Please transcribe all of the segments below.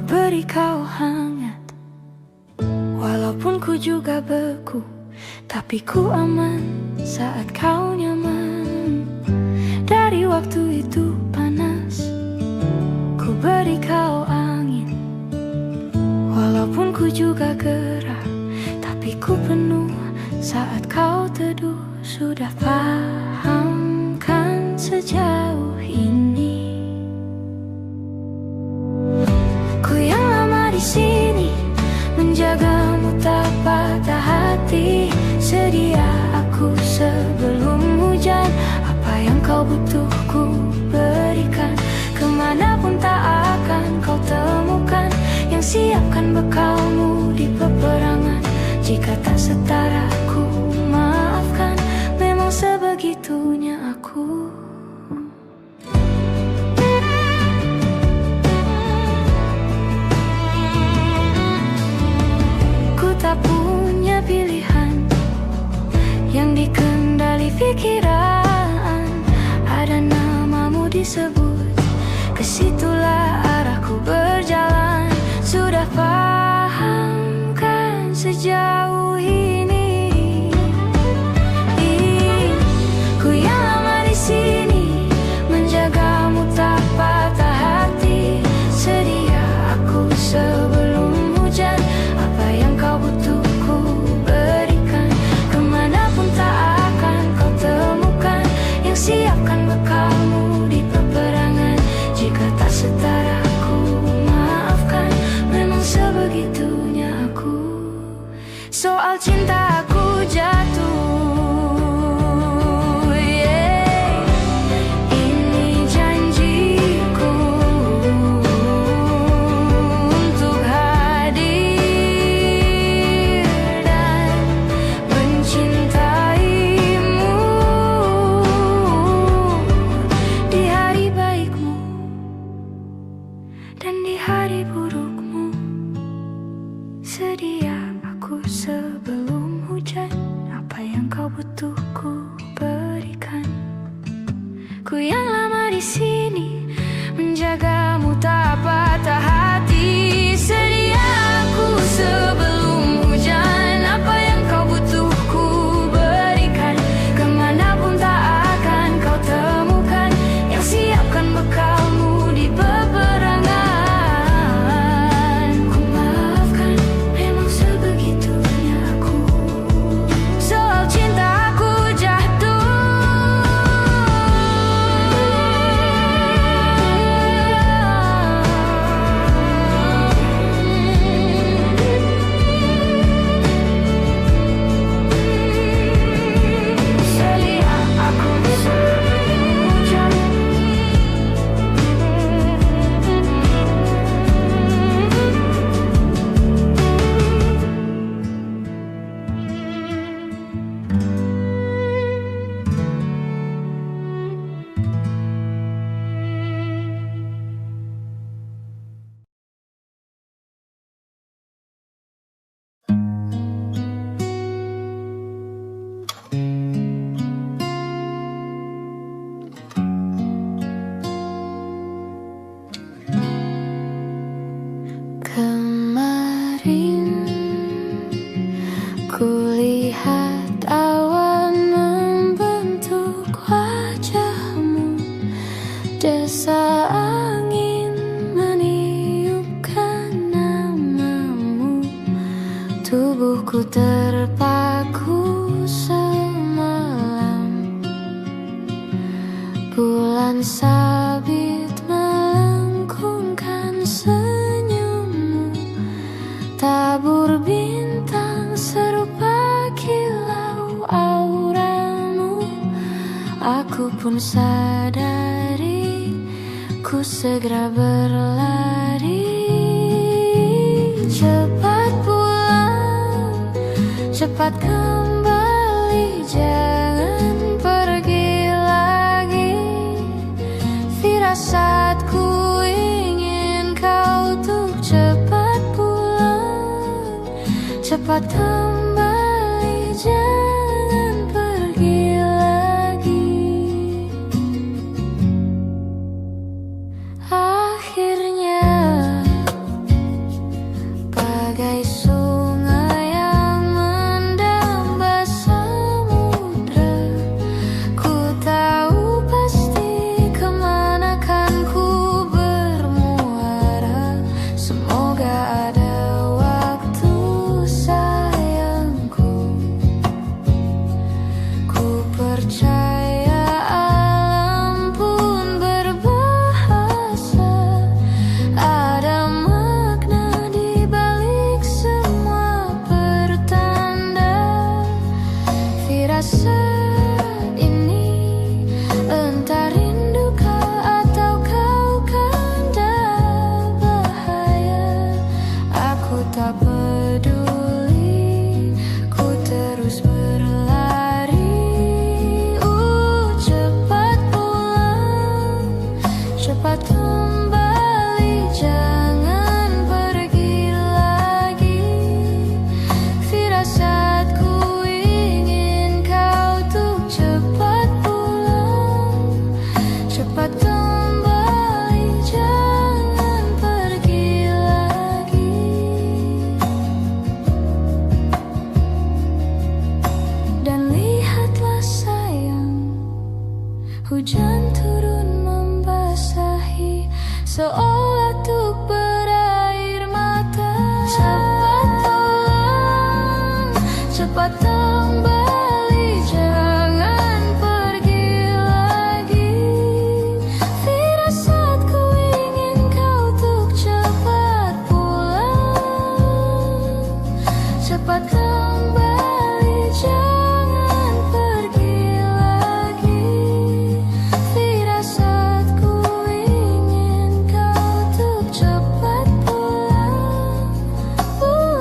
beri kau hangat, walaupun ku juga beku, tapi ku aman saat kau nyaman. Dari waktu itu panas, ku beri kau angin, walaupun ku juga gerah, tapi ku penuh saat kau teduh. Sudah paham kan sejauh ini? Ku yang lama di sini, menjagamu tak patah hati. Sedia aku sebelum hujan, apa yang kau butuh ku berikan. Kemanapun tak akan kau temukan yang siapkan bekalmu di peperangan. Jika tak setara ku maafkan, memang sebegitunya aku. Ku tak punya pilihan yang dikendali pikiran. Ada namamu disebut, kesitulah arahku berjalan. Sudah paham kan sejauh ini? Ku yang lama di sini, menjagamu tak patah hati. Sedia aku sebelum hujan, apa yang kau butuh ku berikan. Kemanapun tak akan kau temukan yang siapkan bekalmu di peperangan. Jika tak setara ku maafkan, memang sebegitunya aku. Soal cinta aku jatuh, yeah. Ini janjiku untuk hadir dan mencintaimu di hari baikmu dan di hari burukmu. Sedia aku sebelum hujan, apa yang kau butuh ku berikan. Ku yang lama di sini, menjagamu tak patah hati. Sedia aku sebelum hujan, apa yang kau butuh ku berikan. Kemanapun tak akan kau temukan yang siapkan bekalmu di peperangan. Ku maafkan, memang sebegitunya aku. Soal cinta aku jatuh, sedia aku sebelum hujan. Kemarin kulihat awan membentuk wajahmu, desa angin meniupkan namamu. Tubuhku terpaku semalam, bulan sabit melengkungkan senyummu. Tabur bintang serupa kilau auramu. Aku pun sadari, ku segera berlari. Cepat pulang, cepat kembali, jangan pergi lagi. Firasatku ingin kau untuk cepat pulang, cepat kembali, jangan pergi lagi. Akhirnya untuk berair mata. Cepat pulang, cepat kembali, jangan pergi lagi. Firasatku ingin kau untuk cepat pulang, cepat kembali, jangan pergi lagi. Firasatku ingin kau untuk cepat pulang, pulang.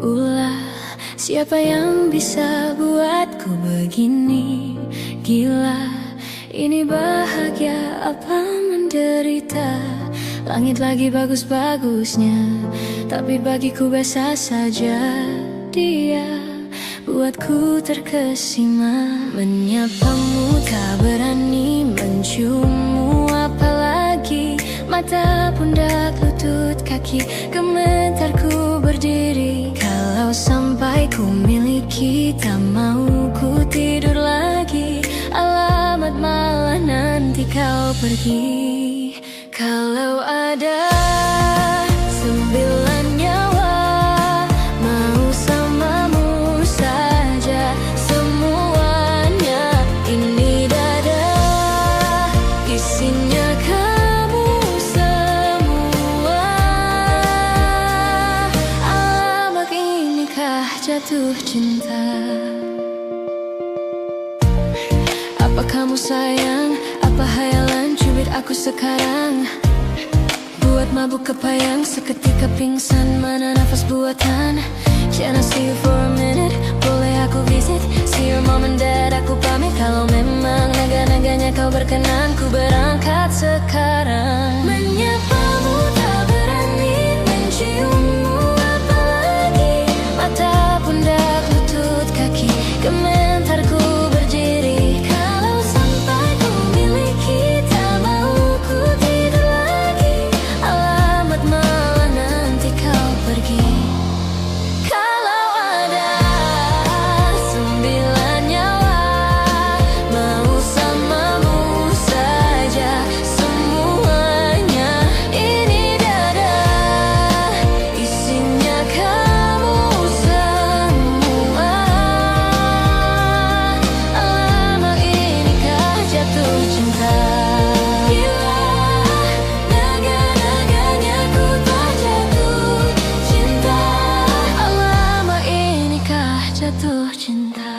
Ulah, siapa yang bisa buatku begini? Gila, ini bahagia apa menderita? Langit lagi bagus-bagusnya, tapi bagiku biasa saja. Dia buatku terkesima. Menyapamu tak berani, menciummu apalagi. Mata, pundak, lutut, kaki, gemetarku berdiri. Kalau sampai ku miliki, tak mau ku tidur lagi. Alamat malah nanti kau pergi. Kalau ada 9 nyawa, mau samamu saja semuanya. Ini dada, isinya kamu semua. Alamak, inikah jatuh cinta? Apa kamu sayang? Apa hayalan cubit aku sekarang? Buat mabuk kepayang, seketika pingsan. Mana nafas buatan? Can I see you for a minute? Boleh aku visit? See your mom and dad, aku pamit. Kalau memang naga-naganya kau berkenan, ku berangkat sekarang. Menyapamu tak berani, menciummu apalagi. Mata, pundak, lutut, kaki, gemetarku berdiri. Kalau sampai ku miliki, tak mau ku tidur lagi. Alamat malah nanti kau pergi. Kalau ada 9 nyawa, mau samamu saja semuanya. Ini dada, isinya kamu semua. Alamak, inikah jatuh cinta? Gila, naga-naganya ku tak jatuh cinta. Alamak, inikah jatuh cinta?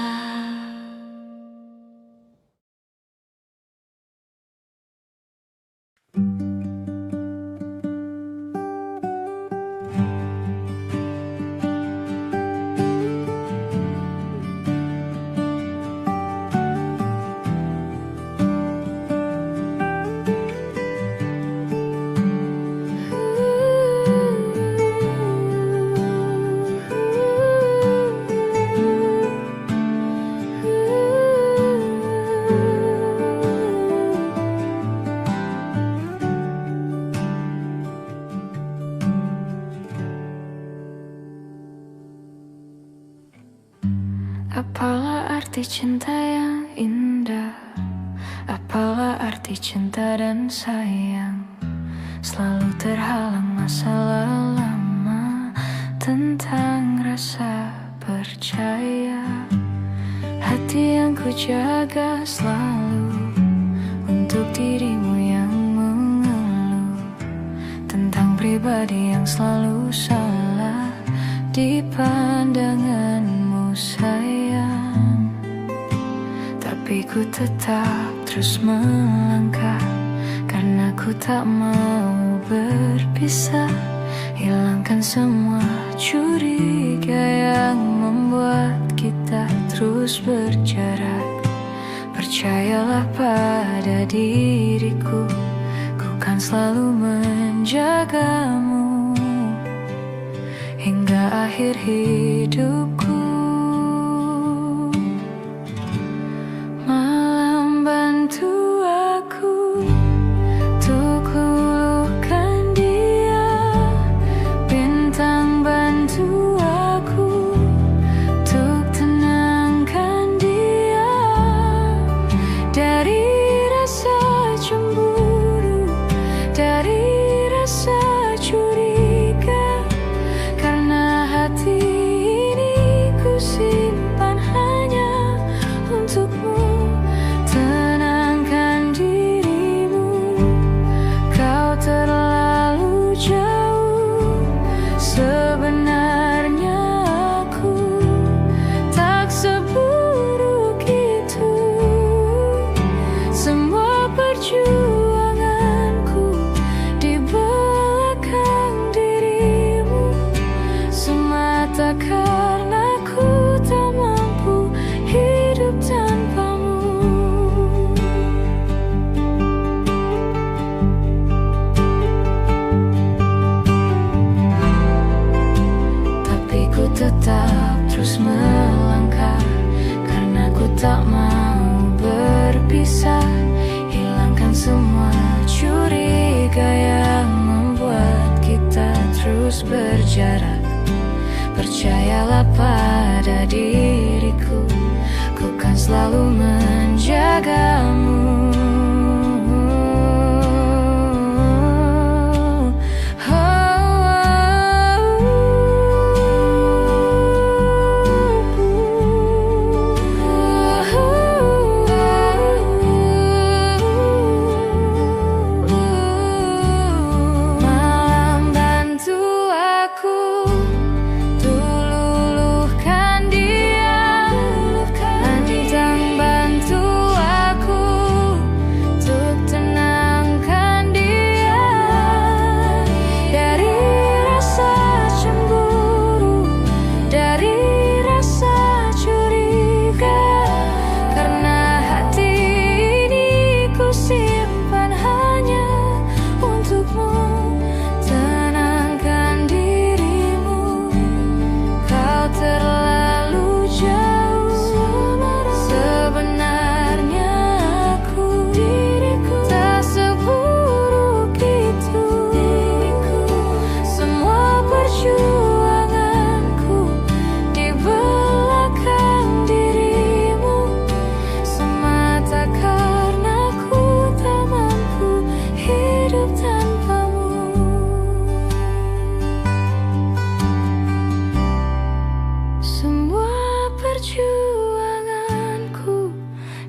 Apalah arti cinta yang indah? Apalah arti cinta dan sayang? Selalu terhalang masalah lama. Tentang rasa percaya, hati yang ku jaga selalu untuk dirimu yang mengeluh. Tentang pribadi yang selalu salah di pandanganmu sayang. Tapi ku tetap terus melangkah, karena ku tak mau berpisah. Hilangkan semua curiga yang membuat kita terus berjarak. Percayalah pada diriku, ku kan selalu menjagamu hingga akhir hidupku. Malam bantu aku untuk luluhkan dia, bintang bantu aku untuk tenangkan dia dari rasa cemburu, dari rasa curiga, karena hati ini ku simpan hanya untukmu. Tenangkan dirimu, kau terlalu jauh. Sebenarnya aku tak seburuk itu. Semua perjuanganku di belakang dirimu, semata karena ku tak mampu hidup tanpamu. Tapi ku tetap terus melangkah, karena ku tak mau berpisah. Hilangkan semua curiga yang membuat kita terus berjarak. Percayalah pada diriku, ku kan selalu menjagamu. Malam bantu aku luluhkan dia, bintang bantu aku untuk tenangkan dia dari rasa cemburu, dari rasa curiga, karena hati ini ku simpan hanya untukmu. Tenangkan dirimu, kau terlalu jauh. Sebenarnya aku tak seburuk itu. Semua perjuanganku di belakang dirimu, semata karena ku tak mampu hidup tanpamu. Semua perjuanganku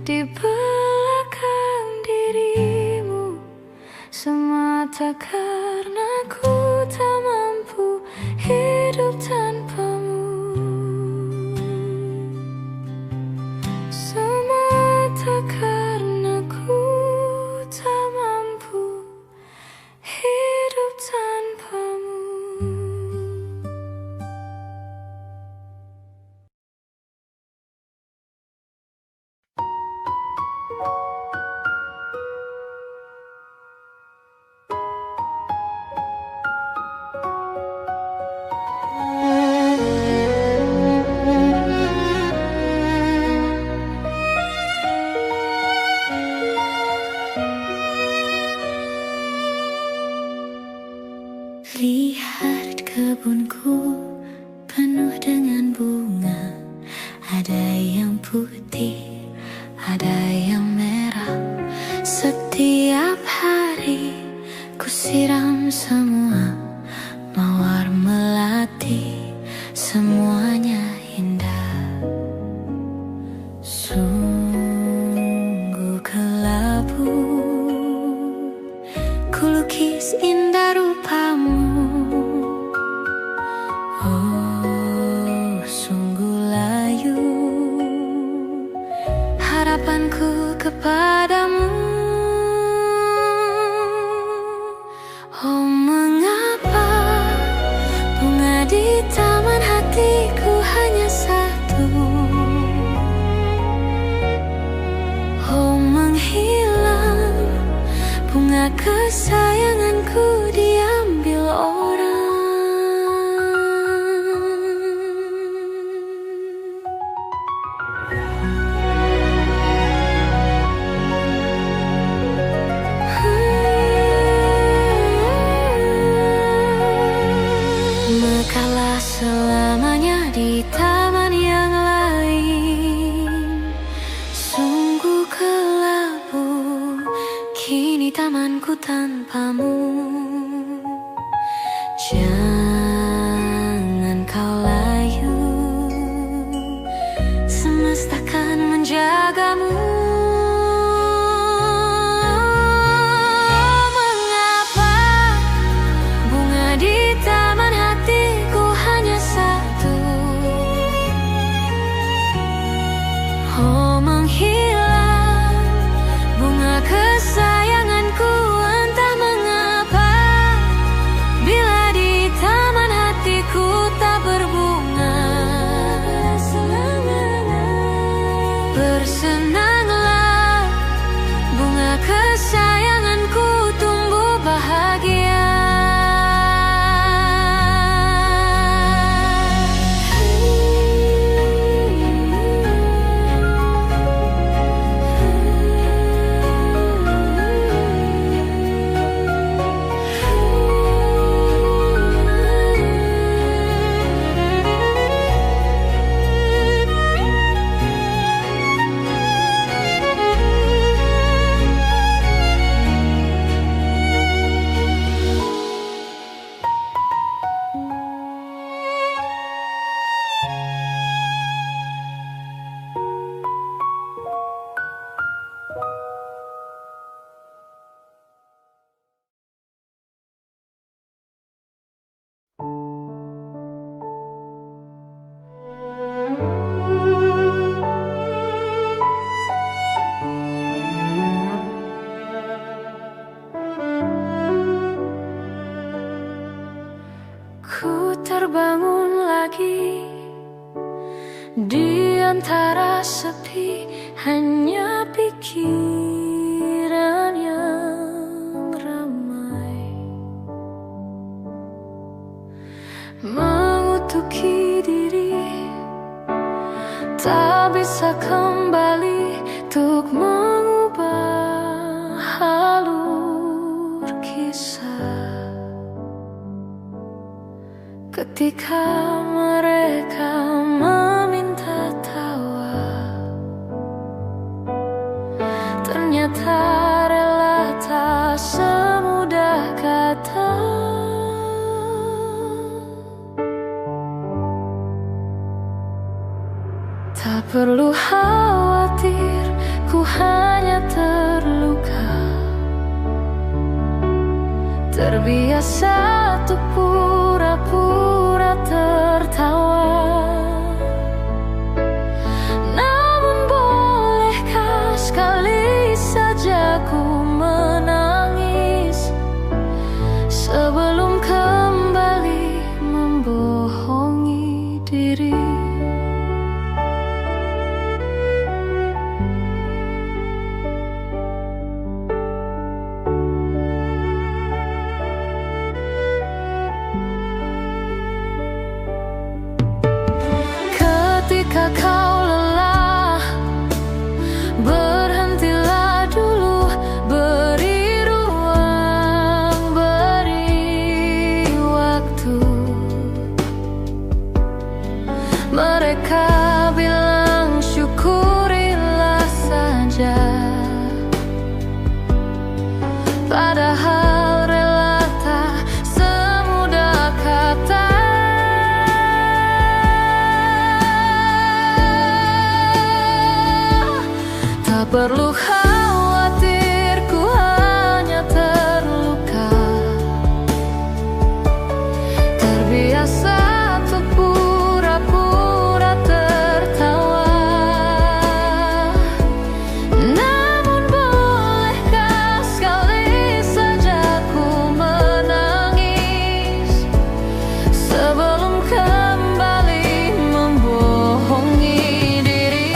di belakang dirimu, semata karena ku tak mampu hidup tanpamu. Semata karena ku tak mampu hidup tanpamu. Lihat kebunku penuh dengan bunga, ada yang putih, ada yang merah. Setiap hari ku siram semua, mawar melati, semuanya indah. Sungguh kelabu ku lukis indah rupamu. Oh, sungguh layu harapanku kepadamu. Oh, mengapa bunga di taman hatiku hanya satu? Oh, bunga kesayanganku diambil orang. Mekalah selamanya di taman yang lain. Sungguh kelabu kini tamanku tanpamu. Jangan kau layu, semesta kan menjagamu. Mengapa bunga di taman hatiku hanya satu? Oh, menghilang bunga kesayanganku, entah mengapa. Bila di taman hatiku tak berbunga, bersenanglah bunga kesayanganku tumbuh bahagia. Ku terbangun lagi di antara sepi, hanya pikiran yang ramai mengutuki diri, tak bisa kembali untuk mengubah alur kisah. Ketika mereka meminta tawa, ternyata rela tak semudah kata. Tak perlu khawatir, ku hanya terluka. Terbiasa untuk pura-pura tertawa. Namun bolehkah sekali saja ku menangis sebelum kembali membohongi diri. Ketika kau lelah, berhentilah dulu, beri ruang, beri waktu. Mereka bilang syukurilah saja, padahal rela tak semudah kata. Tak perlu khawatir, ku hanya terluka. Terbiasa untuk pura-pura tertawa. Namun bolehkah sekali saja ku menangis sebelum kembali membohongi diri.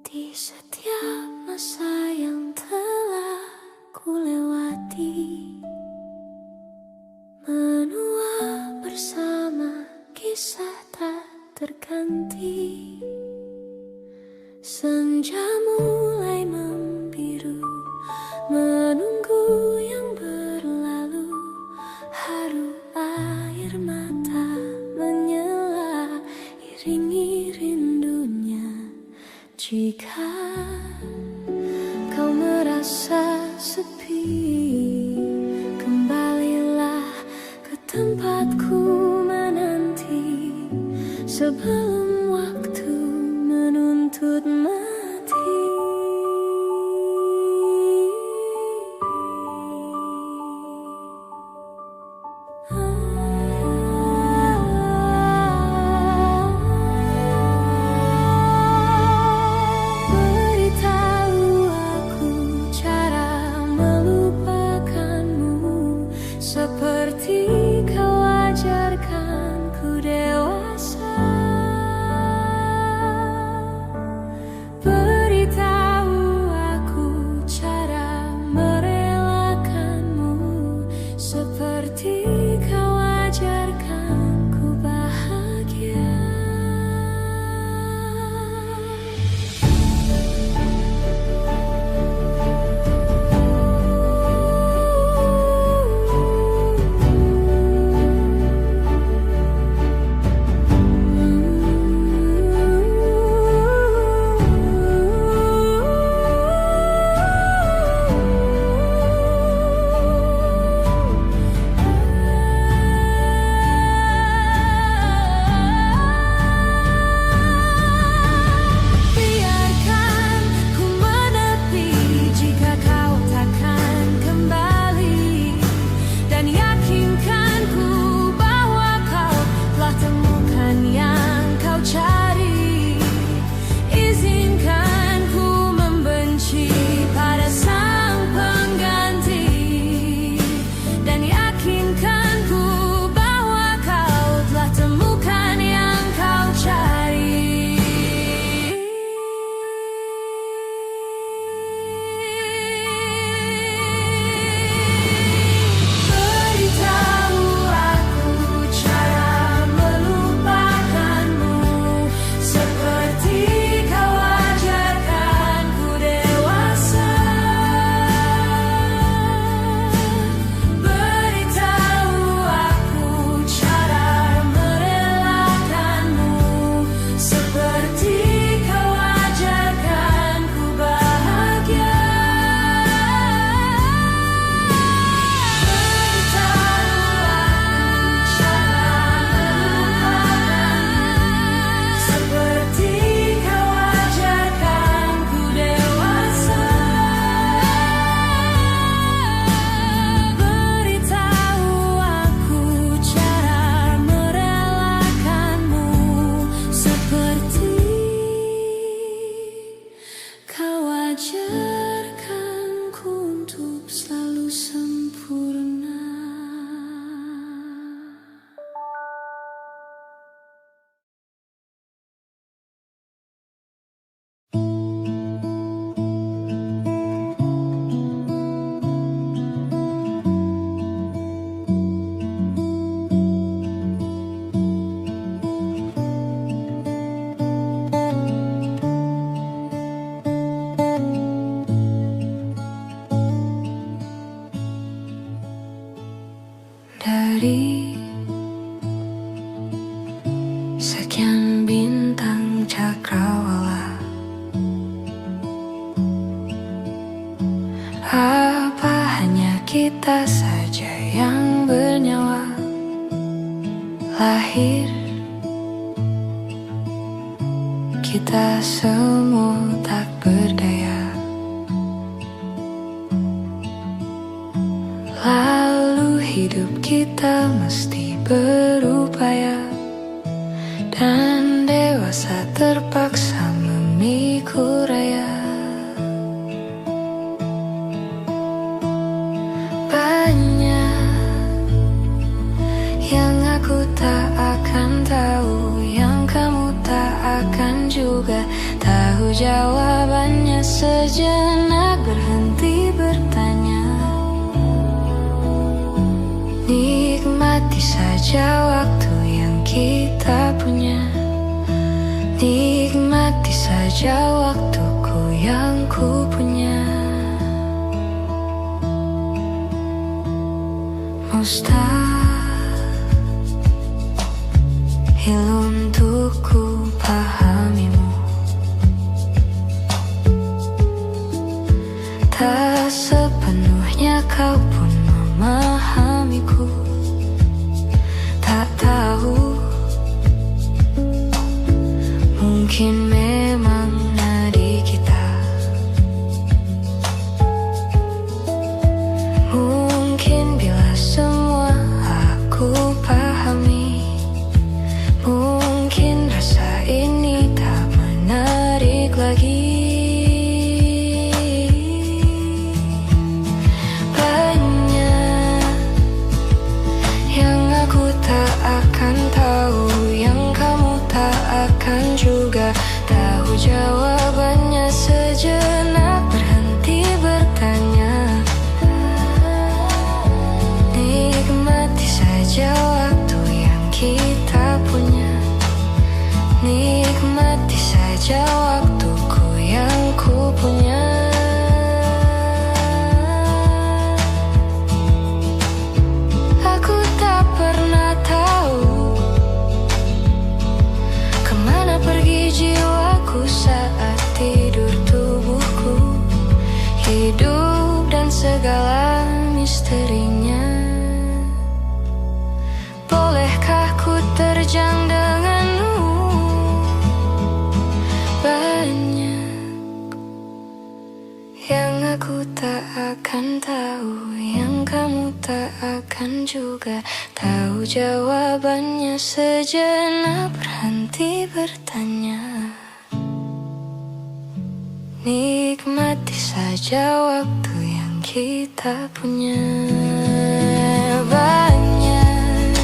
Di setiap masa yang telah ku lewati, menua bersama kisah tak terganti. Senja mulai membiru, menunggu yang berlalu. Haru air mata menyela, iringi rindunya. Jika kau merasa sepi, kembalilah ke tempatku menanti, sebelum waktu menuntut mati. Beritahu aku cara melupakanmu, seperti kau ajarkanku dewasa. Beritahu aku cara merelakanmu, seperti kau ajarkanku bahagia. Biarkan ku menepi jika kau takkan kembali, dan yakinkan ku bahwa kau telah temukan yang kau cari. Izinkan ku membenci pada sang pengganti, dan yakinkan ku bahwa kau telah temukan yang kau cari. Beritahu aku cara melupakanmu, seperti kau ajarkanku dewasa. Beritahu aku cara merelakanmu, seperti kau ajarkanku bahagia. Seperti kau ajarkanku dewasa. Beritahu aku cara merelakanmu, seperti kau ajarkanku untuk selalu sempurna. Dari sekian bintang cakrawala, apa hanya kita saja yang bernyawa? Lahir kita semua tak berdaya, lalu hidup kita mesti berupaya, dan dewasa terpaksa memikul raya. Banyak yang aku tak akan tahu, yang kamu tak akan juga tahu jawabannya, sejenak berhenti bertanya. Nikmati saja waktu yang kita punya. Nikmati saja waktuku yang ku punya. Mustahil untuk ku pahamimu, tak sepenuhnya kau pun memahamiku. Tak tahu, mungkin memang nadi kita, mungkin bila semua aku pahami, mungkin rasa ini tak menarik lagi. Banyak yang aku tak akan tahu, yang kamu tak akan juga tahu jawabannya, sejenak berhenti bertanya. Nikmati saja waktu yang kita punya. Nikmati saja waktuku yang ku punya. Aku tak pernah tahu kemana pergi jiwaku saat tidur tubuhku. Hidup dan segala misterinya. Bolehkah ku terjang denganmu? Banyak yang aku tak akan tahu, yang kamu tak akan juga tahu jawabannya, sejenak berhenti bertanya. Nikmati saja waktu yang kita punya. Banyak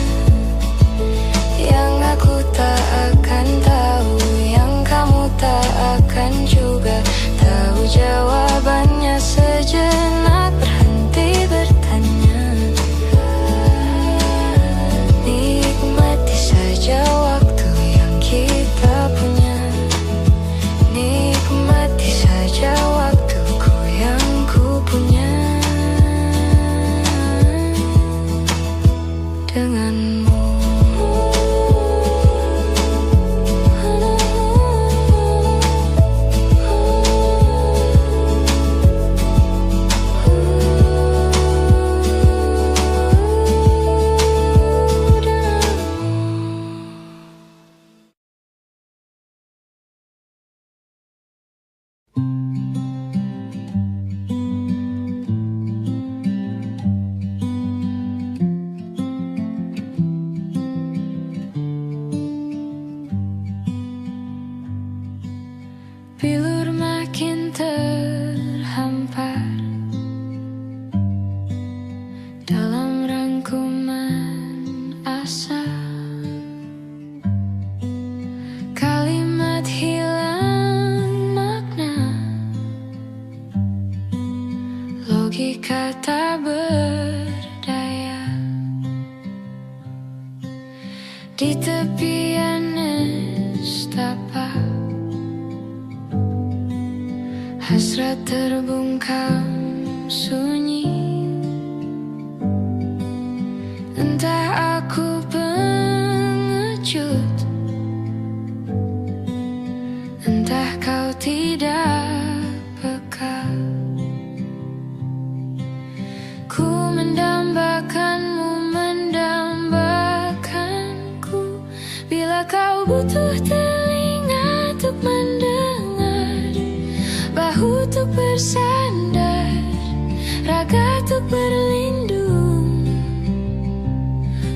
yang aku tak akan tahu, yang kamu tak akan juga tahu jawabannya, sejenak berhenti bertanya. Nikmati saja waktu yang kita punya. Nikmati saja waktuku yang ku punya. Denganmu. Bilur makin terhampar dalam rangkuman asa. Kalimat hilang makna, logika tak berdaya. Di tepian nestapa, hasrat terbungkam sunyi. Entah aku pengecut, entah kau tidak peka. Ku mendambakanmu, mendambakanku. Bila kau butuh telinga untuk mendengar, bahu untuk bersandar, raga untuk berlindung,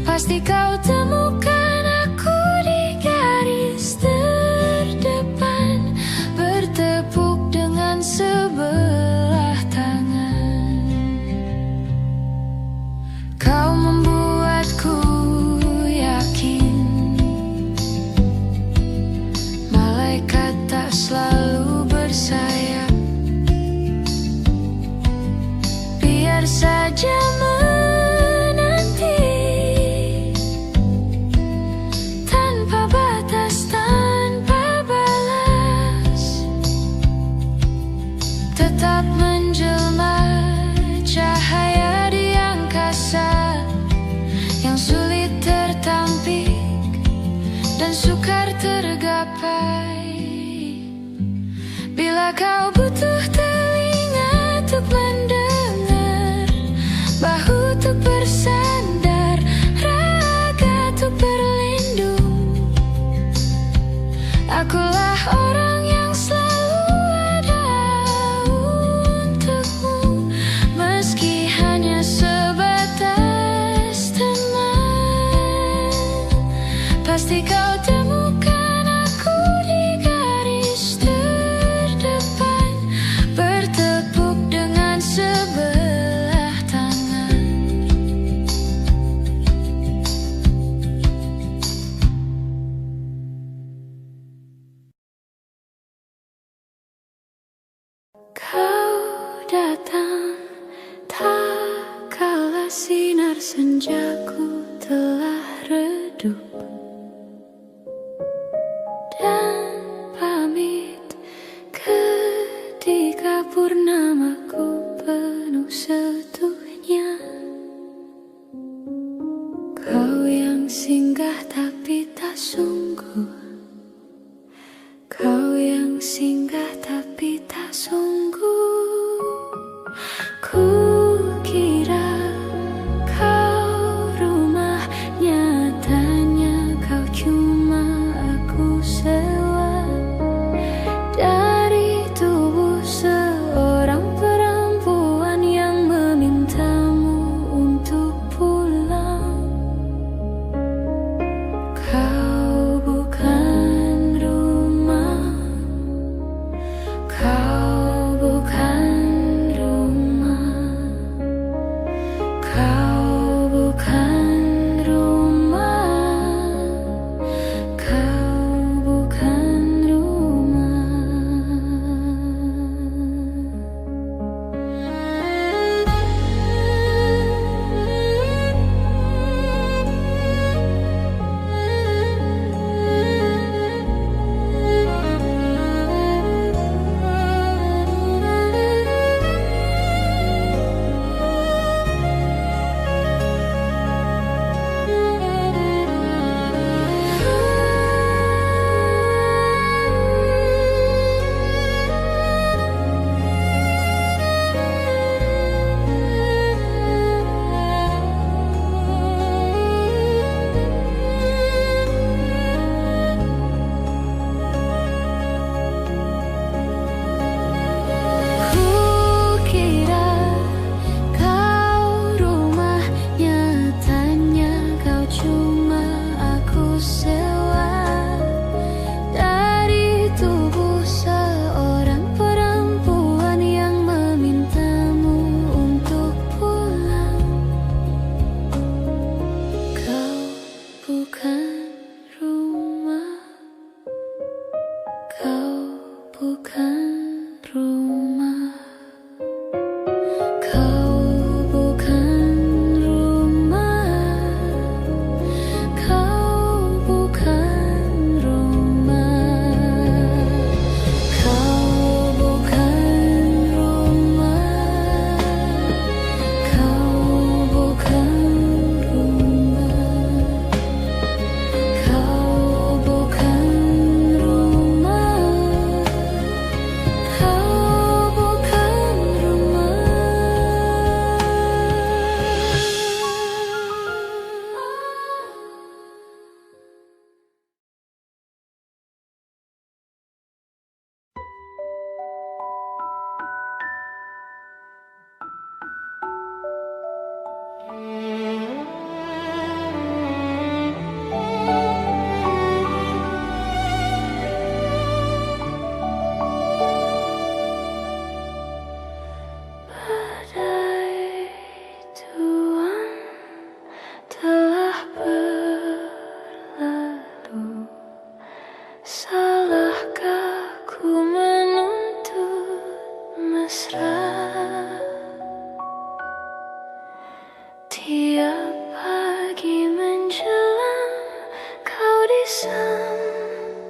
pasti kau temukan aku di garis terdepan, bertepuk dengan sebelah tangan. Kau membuatku yakin malaikat tak selalu tetap menjelma, cahaya di angkasa yang sulit tertampik dan sukar tergapai. Bila kau butuh telinga untuk mendengar, bahu untuk bersandar, raga untuk berlindung, akulah orang yang selalu ada untukmu, meski hanya sebatas teman. Pasti kau temukan aku di garis terdepan, bertepuk dengan sebelah tangan. Kau datang tak kala sinar senjaku telah redup, dan pamit ketika purnamaku penuh setuhnya. Kau yang singgah tapi tak sungguh, kau yang singgah tapi tak sungguh. Kukira kau rumah, nyatanya kau cuma aku sewa dari tubuh seorang perempuan yang memintamu untuk pulang. Kau bukan rumah, kau bukan rumah, kau bukan rumah, kau bukan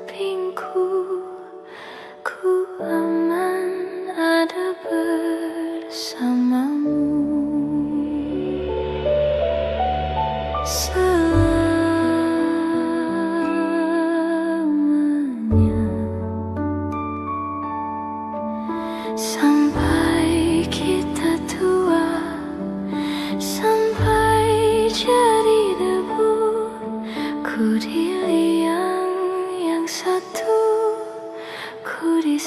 sampingku, ku aman ada di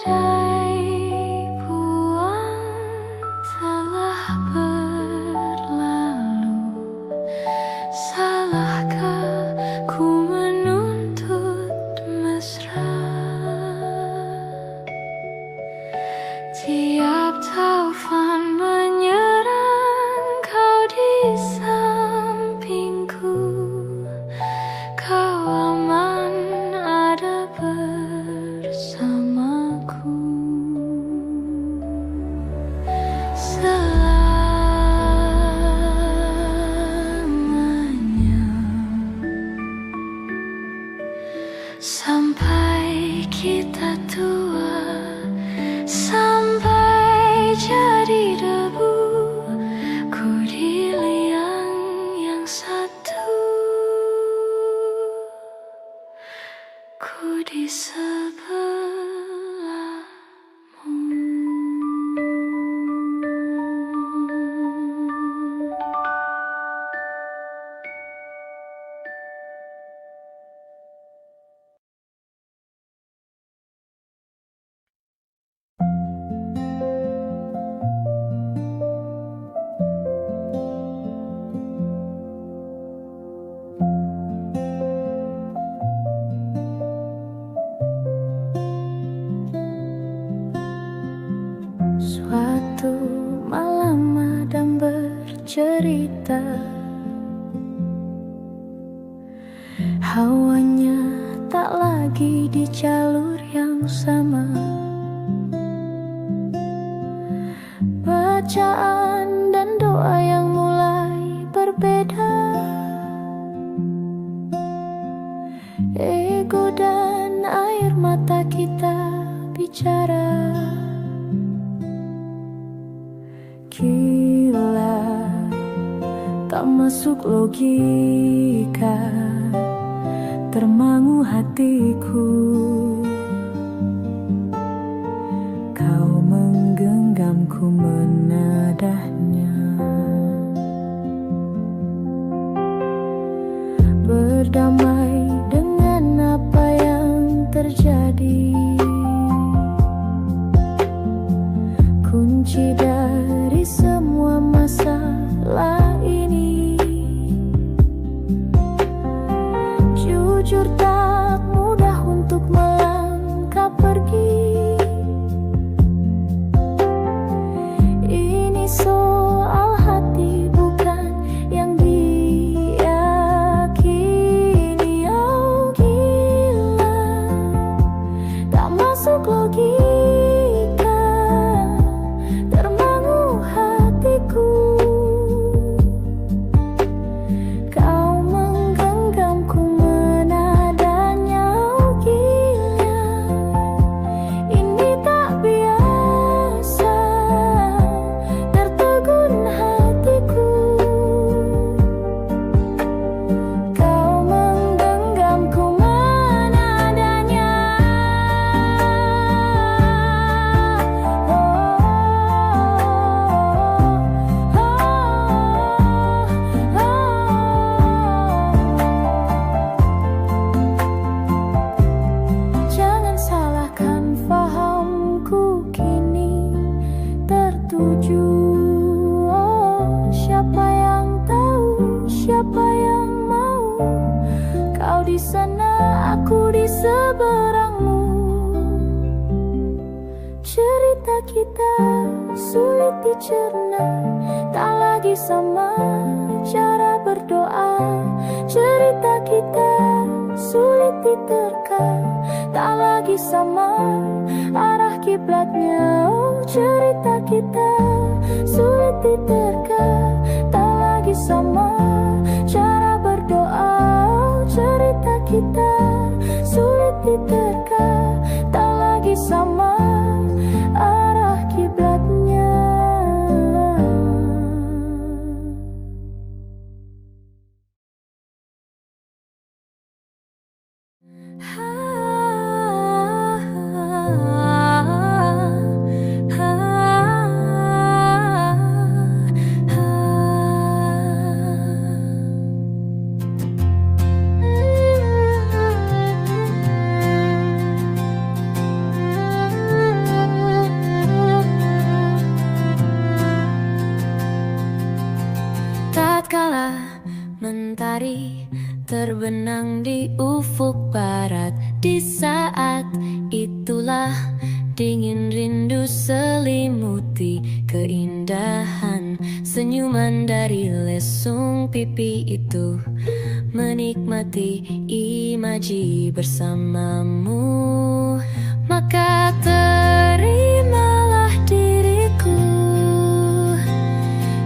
badai buang telah berlalu. Salahkah ku menuntut mesra? Tiap taufan menyerang, kau di sampingku. Kau aman ada bersamaku. Selamanya, sampai kita tua, sampai jadi debu. Ku di liang yang satu, ku di Suatu malam Adam bercerita, hawanya tak lagi di jalur yang sama. Bacaan dan doa yang mulai berbeda. Ego dan air mata kita bicara. Gila, tak masuk logika, termangu hatiku. Kau menggenggamku menadahnya, berdamai dengan apa yang terjadi. Kunci dari semua masalah ini, jujur tak mudah untuk melangkah pergi. Ini soal hati bukan yang diyakini. Oh gila, tak masuk logika, termangu hatiku. Kau menggenggamku menadanya. Oh gila, ini tak biasa, tertegun hatiku. Kau menggenggamku menadanya. Jangan salahkan fahamku kini tertuju. Oh, siapa yang tahu, siapa yang mau? Kau di sana, aku di seberangmu. Cerita kita sulit dicerna, tak lagi sama cara berdoa. Cerita kita sulit diterka, tak lagi sama arah kiblatnya. Oh, cerita kita sulit diterka, tak lagi sama. Cara berdoa, cerita kita sulit diterka, tak lagi sama arah kiblatnya. Tatkala mentari terbenam di ufuk barat, di saat itulah dingin rindu selimuti keindahan senyuman dari lesung pipi itu, menikmati imaji bersamamu. Maka terimalah diriku,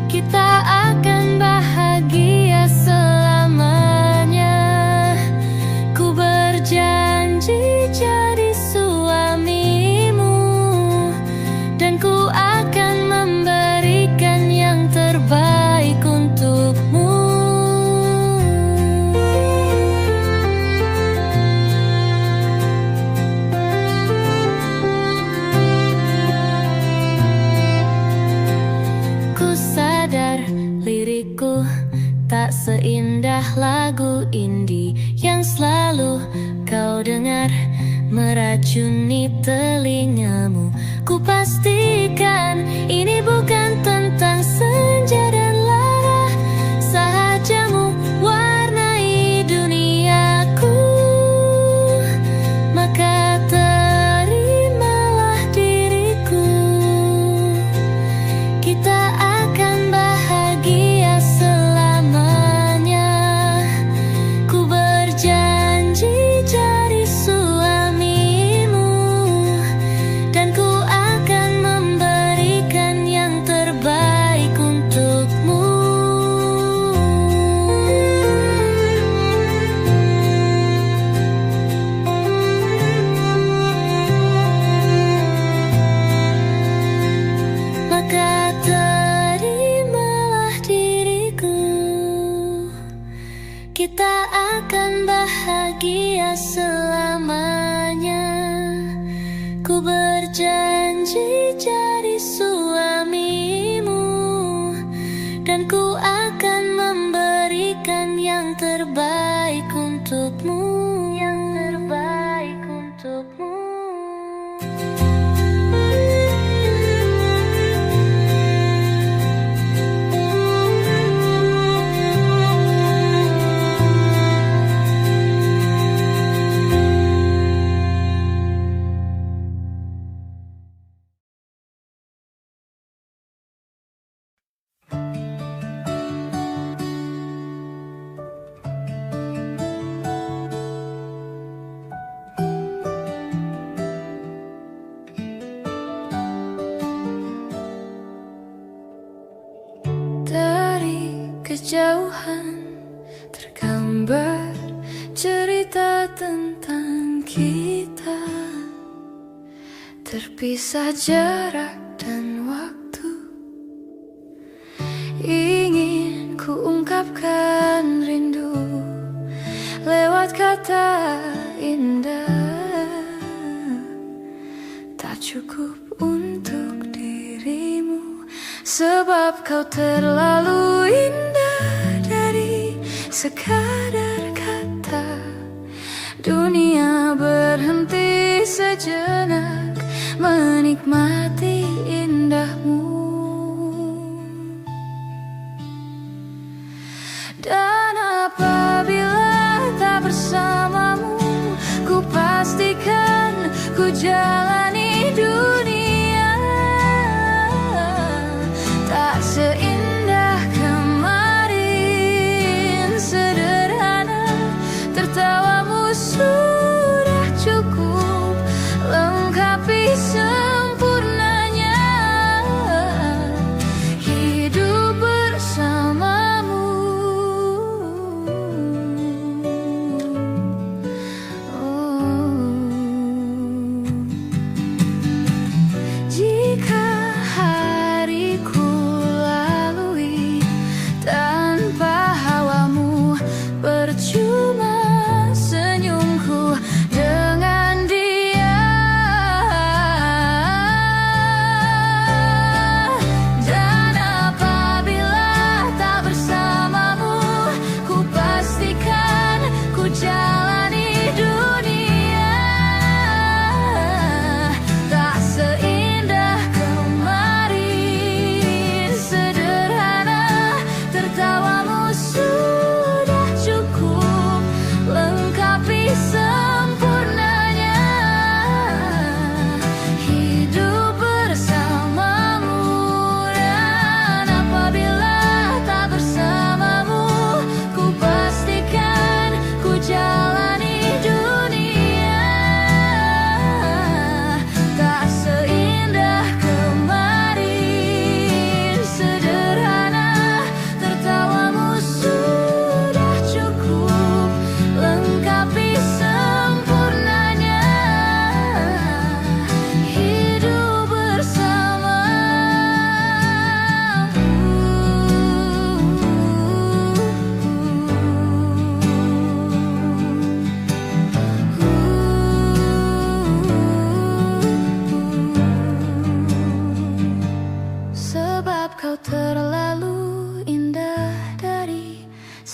kita akan bahagia selamanya. Ku berjanji jadi suamimu, dan ku akan memberikan yang terbaik untukmu. Ku sadar lirikku tak seindah lagu indie yang selalu kau dengar meracuni telingamu. Ku pastikan ini bukan tentang senja dan lara, sahajamu warnai duniaku. Maka terimalah diriku, kita akan bahagia selamanya. Ku berjanji jadi suamimu, dan ku akan memberikan yang terbaik untukmu. Maka terimalah diriku, kita akan bahagia selamanya. Ku berjanji jadi suamimu, dan ku akan memberikan yang terbaik untukmu. Yang terbaik untukmu. Dari kejauhan tergambar cerita tentang kita, terpisah jarak dan waktu. Ingin ku ungkapkan rindu lewat kata indah, tak cukup untuk dirimu, sebab kau terlalu indah dari sekadar kata. Dunia berhenti sejenak menikmati indahmu. Dan apabila tak bersamamu, ku pastikan ku jalani dunia tak seindah kemarin. Sederhana, tertawamu sudah cukup lengkapi sempurnanya hidup.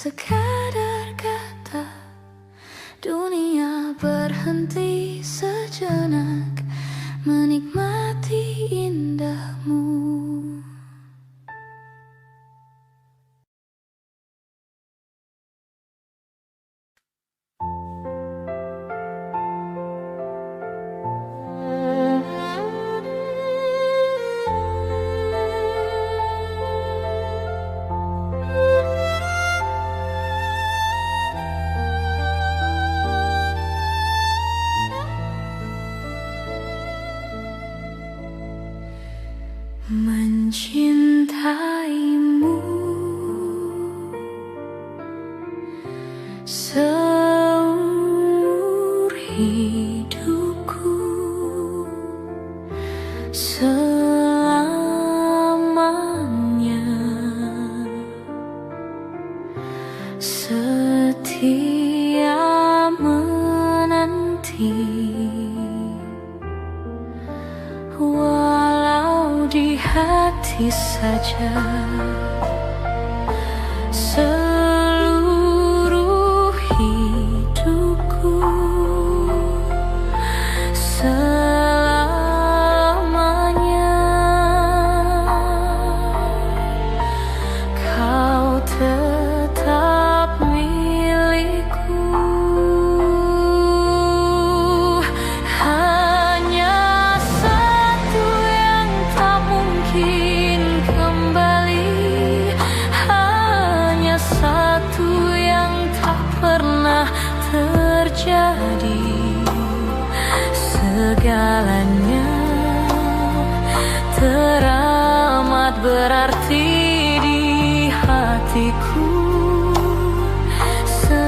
sekadar kata. Dunia berhenti sejenak menikmati indahmu. Mencintaimu seumur hidupku, selamanya setia menanti. Walau di hati saja, seluruh hidupku selamanya kau tetap milikku. Terjadi segalanya teramat berarti di hatiku selamanya.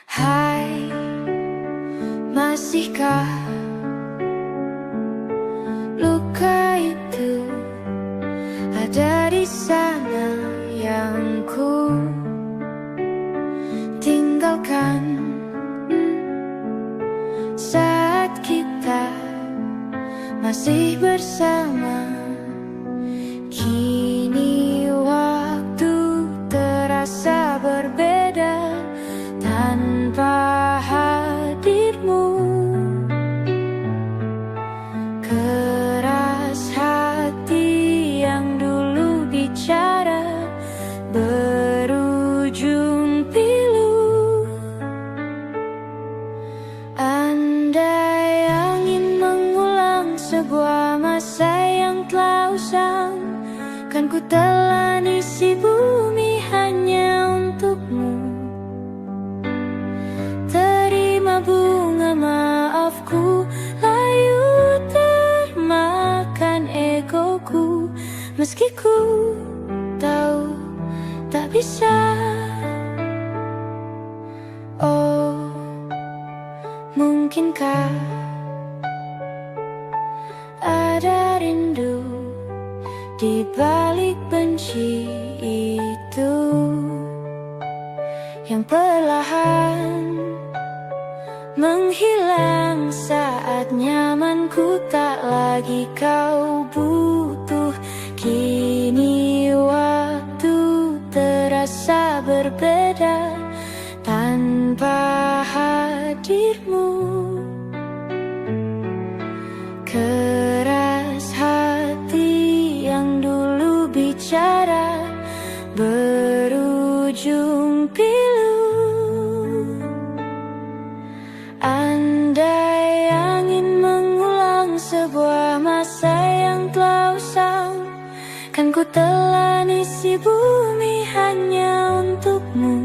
Hai, masihkah luka itu ada di sana yang ku tinggalkan saat kita masih bersama? Kini waktu terasa berbeda tanpa hadirmu. telan isi bumi hanya untukmu. Terima bunga maafku, layu termakan egoku. Meski ku tahu tak bisa. Oh, mungkinkah ada rindu di balik benci itu yang perlahan menghilang saat nyamanku tak lagi kau butuh. Kini waktu terasa berbeda tanpa hadirmu. Keras hati yang dulu bicara berujung pilu. Andai angin mengulang sebuah masa yang telah usang, kan ku telan isi bumi hanya untukmu.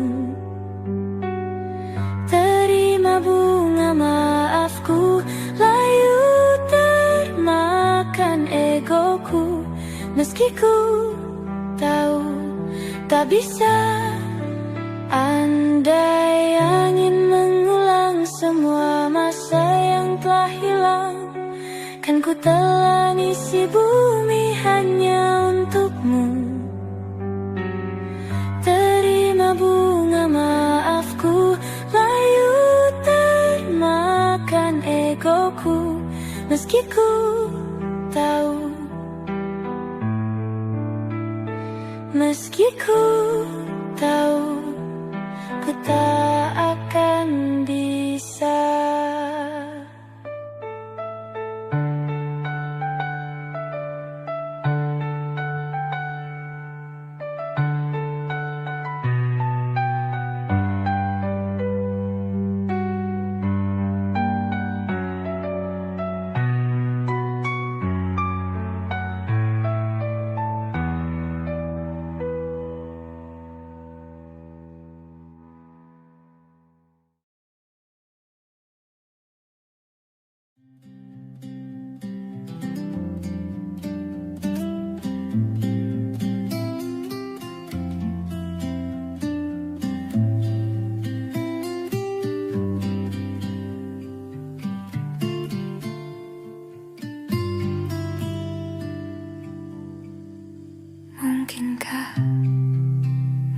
Terima bunga maafku, layu termakan egoku. Meski ku tahu tak bisa. Andai angin mengulang semua masa yang telah hilang, kan ku telan isi bumi hanya untukmu. Terima bunga maafku, layu termakan egoku. Meski ku tahu, meski ku tahu, ku tak akan bisa.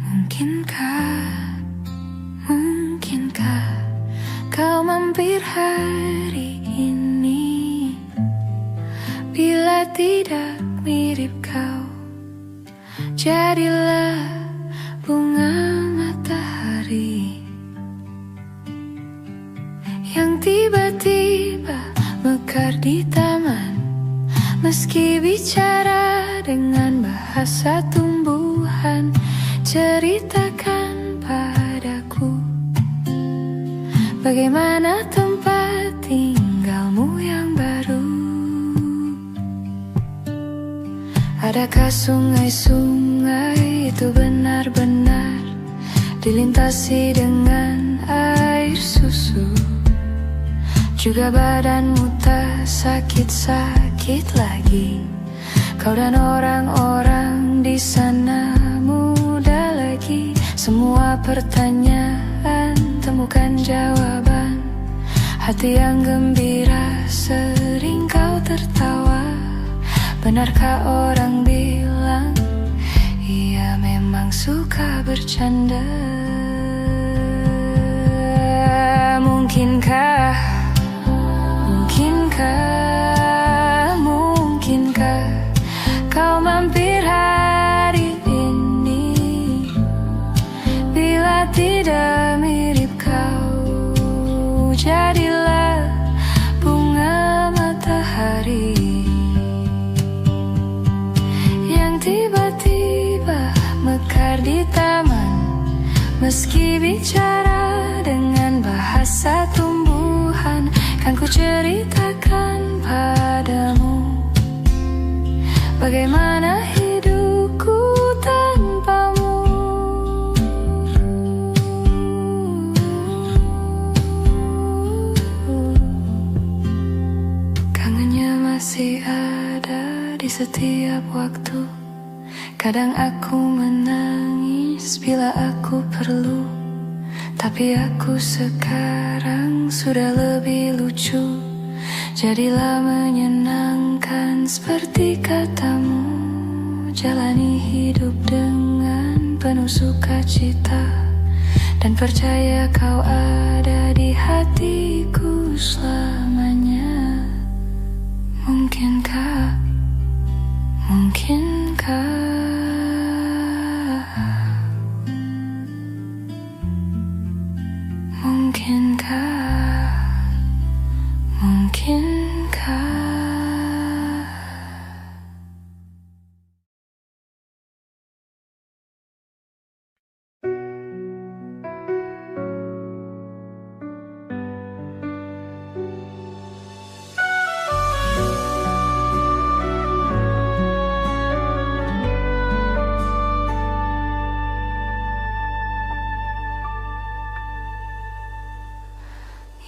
Mungkinkah, mungkinkah kau mampir hari ini? Bila tidak mirip kau, jadilah bunga matahari yang tiba-tiba mekar di taman. Meski bicara dengan bahasa tumbuhan, ceritakan padaku bagaimana tempat tinggalmu yang baru. Adakah sungai-sungai itu benar-benar dilintasi dengan air susu? Juga badanmu tak sakit-sakit lagi. Kau dan orang-orang di sana muda lagi. Semua pertanyaan temukan jawaban. Hati yang gembira sering kau tertawa. Benarkah orang bilang ia memang suka bercanda? Mungkinkah, mungkinkah kau mampir hari ini? Bila tidak mirip kau, jadilah bunga matahari yang tiba-tiba mekar di taman. Meski bicara dengan bahasa tumbuhan, kan ku ceritakan padamu bagaimana hidupku setiap waktu. Kadang aku menangis bila aku perlu, tapi aku sekarang sudah lebih lucu. Jadilah menyenangkan seperti katamu, jalani hidup dengan penuh sukacita, dan percaya kau ada di hatiku selamanya. Mungkinkah, mungkinkah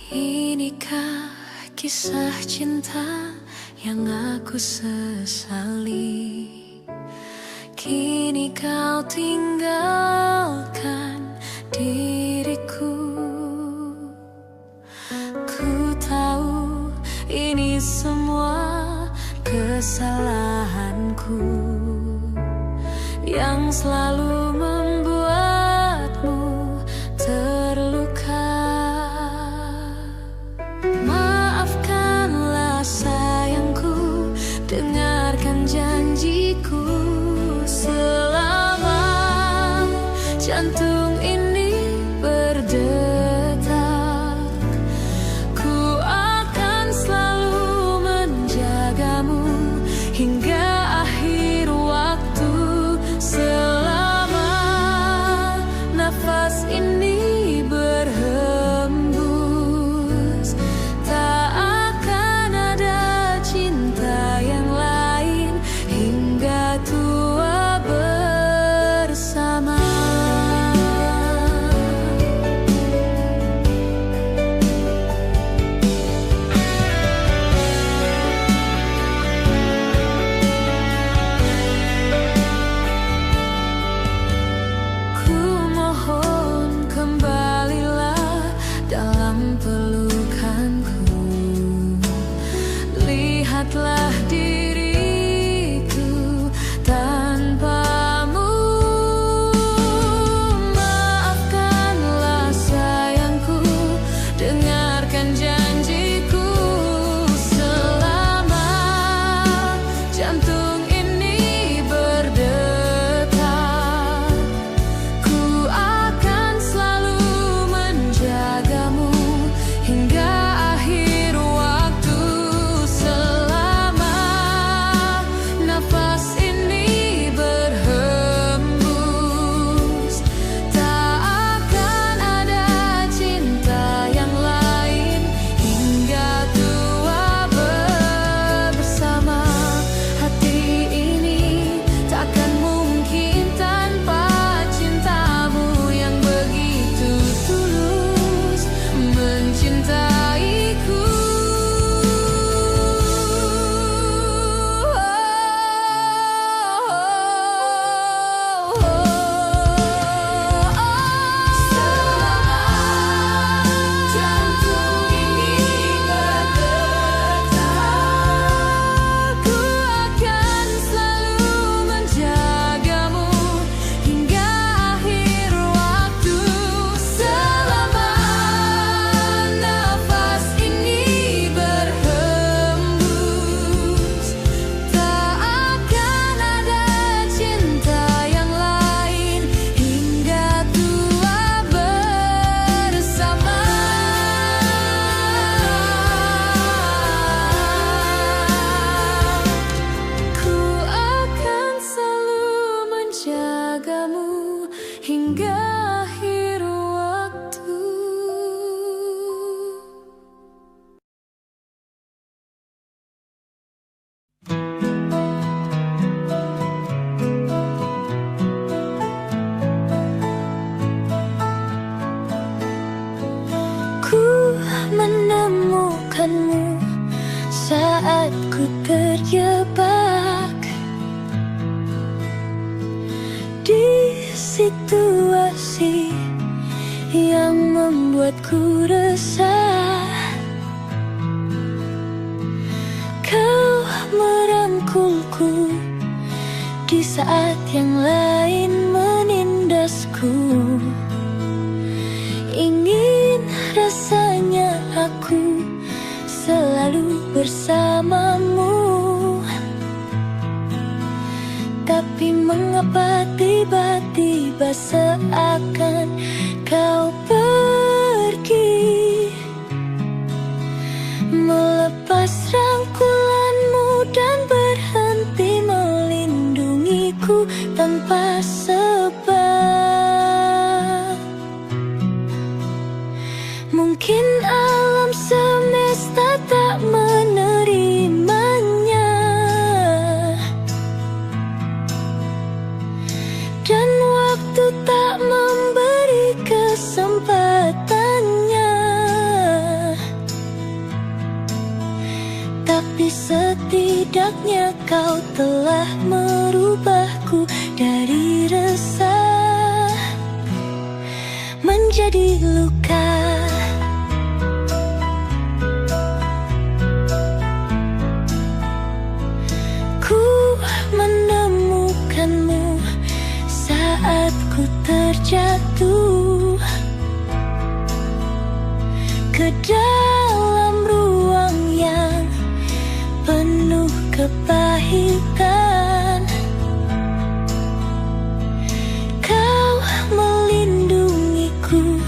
inikah kisah cinta yang aku sesali? Kini kau tinggalkan diriku. Ku tahu ini semua kesalahanku yang selalu membuatmu terluka. Maafkanlah sayangku, dengarkan janjiku. Selama jantung ini berdetak, ku akan selalu menjagamu hingga akhir waktu. Selama nafas ini berhembus, tak akan ada cinta yang lain hingga tua bersama. Ku mohon kembalilah dalam pelukanku. Lihatlah diriku tanpamu. Maafkanlah sayangku, dengarkan janjiku. Selama jantung ini berdetak, ku akan selalu menjagamu hingga akhir waktu. Selama nafas ini berhembus, tak akan ada cinta yang lain hingga tua bersama. Hati ini takkan mungkin tanpa cintamu yang begitu tulus mencintaiku. Selama jantung ini berdetak, ku akan selalu menjagamu hingga akhir waktu. Selama nafas ini berhembus, tak akan ada cinta yang lain hingga tua bersama. Ku akan selalu menjagamu hingga akhir waktu. Ku menemukanmu saat ku terjebak di situasi yang membuatku resah. Kau merangkulku di saat yang lain menindasku. Ingin rasanya aku selalu bersamamu, tapi mengapa tiba-tiba seakan kau pergi, melepas rangkulanmu dan berhenti melindungiku tanpa sebab. Mungkin alam semesta tak menerimanya, dan waktu tak memberi kesempatannya. Tapi setidaknya kau telah merubahku dari resah menjadi luka. Ku menemukanmu saat ku terjatuh ke dalam ruang yang penuh kepahitan. Kau melindungiku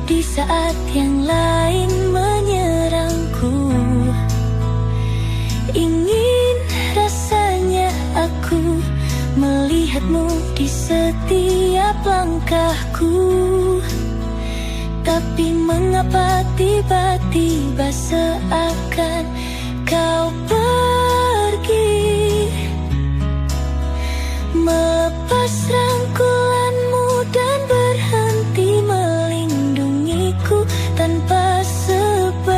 di saat yang lain menyerangku. Ingin rasanya aku melihatmu di setiap langkahku, tapi mengapa tiba-tiba seakan kau pergi, melepas rangkulanmu dan berhenti melindungiku tanpa sebab.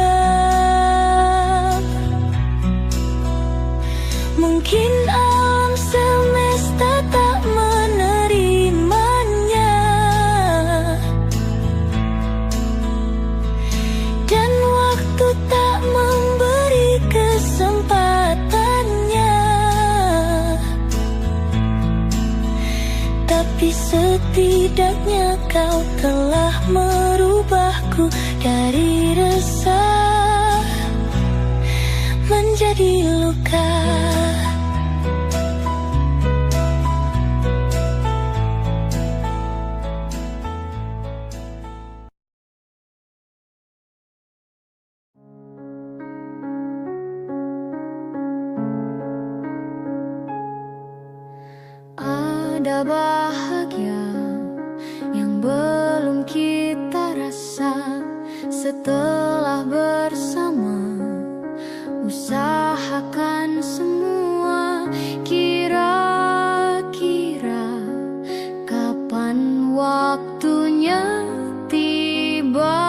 Mungkin alam semesta tak menerimanya, dan waktu tak memberi kesempatannya. Tapi setidaknya kau telah merubahku dari resah menjadi luka. Ada bahagia yang belum kita rasa setelah bersama. Usahakan semua, kira-kira kapan waktunya tiba.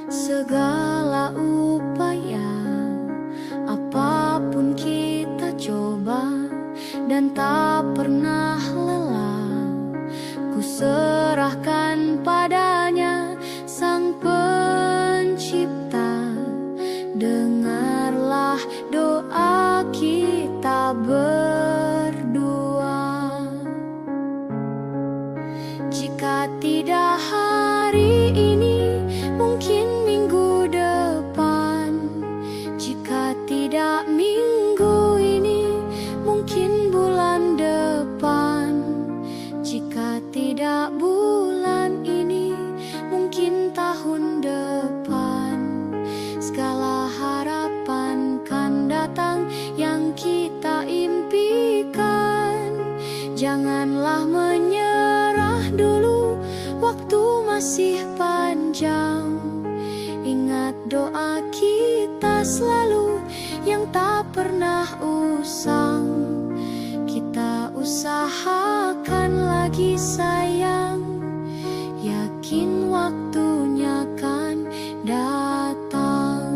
Segala upaya, apapun kita coba dan tak pernah lelah. Ku serahkan padanya, Sang Pencipta. Dengarlah doa kita berdua. Jika tidak hari ini, mungkin minggu depan. Jika tidak minggu ini, mungkin bulan depan. Jika tidak bulan ini, mungkin tahun depan. Segala harapan kan datang yang kita impikan. Janganlah menyerah dulu, waktu masih panjang. Ingat doa kita selalu yang tak pernah usang. Kita usahakan lagi sayang, yakin waktunya kan datang.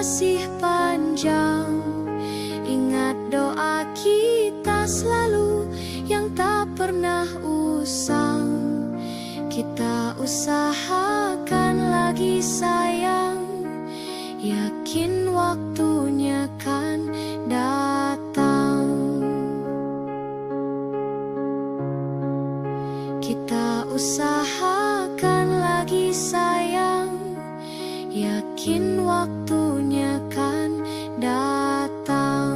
masih panjang. Ingat doa kita selalu yang tak pernah usang. Kita usahakan lagi sayang, yakin waktunya kan datang. Kita usahakan lagi sayang, yakin waktunya kan datang.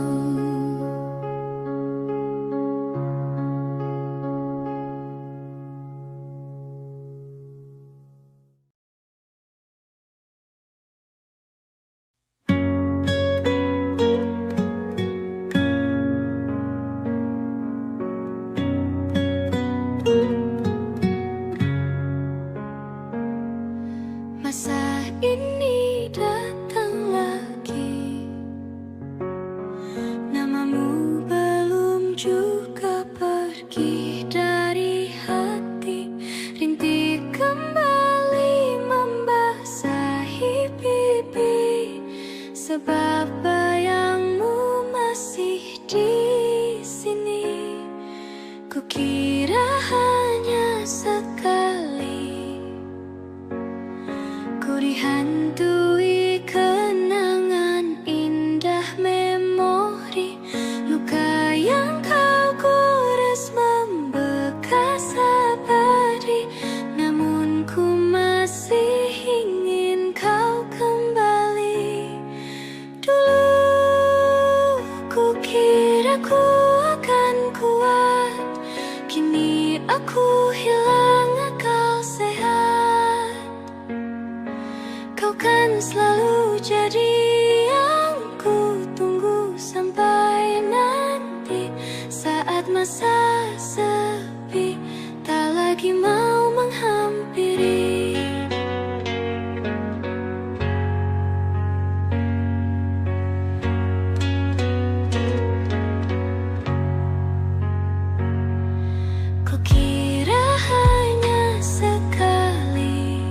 Masa ini datang lagi, namamu belum juga pergi dari hati. Rintik kembali membasahi pipi, sebab bayangmu masih di sini. Kukira hanya sekali ku dihantui kenangan indah memori. Luka yang kau gores membekas abadi, namun ku masih ingin kau kembali. Dulu ku kira ku akan kuat, kini aku hilang akal sehat. Kau kan selalu jadi yang ku tunggu sampai nanti. Saat masa sepi tak lagi mau menghampiri. Kukira hanya sekali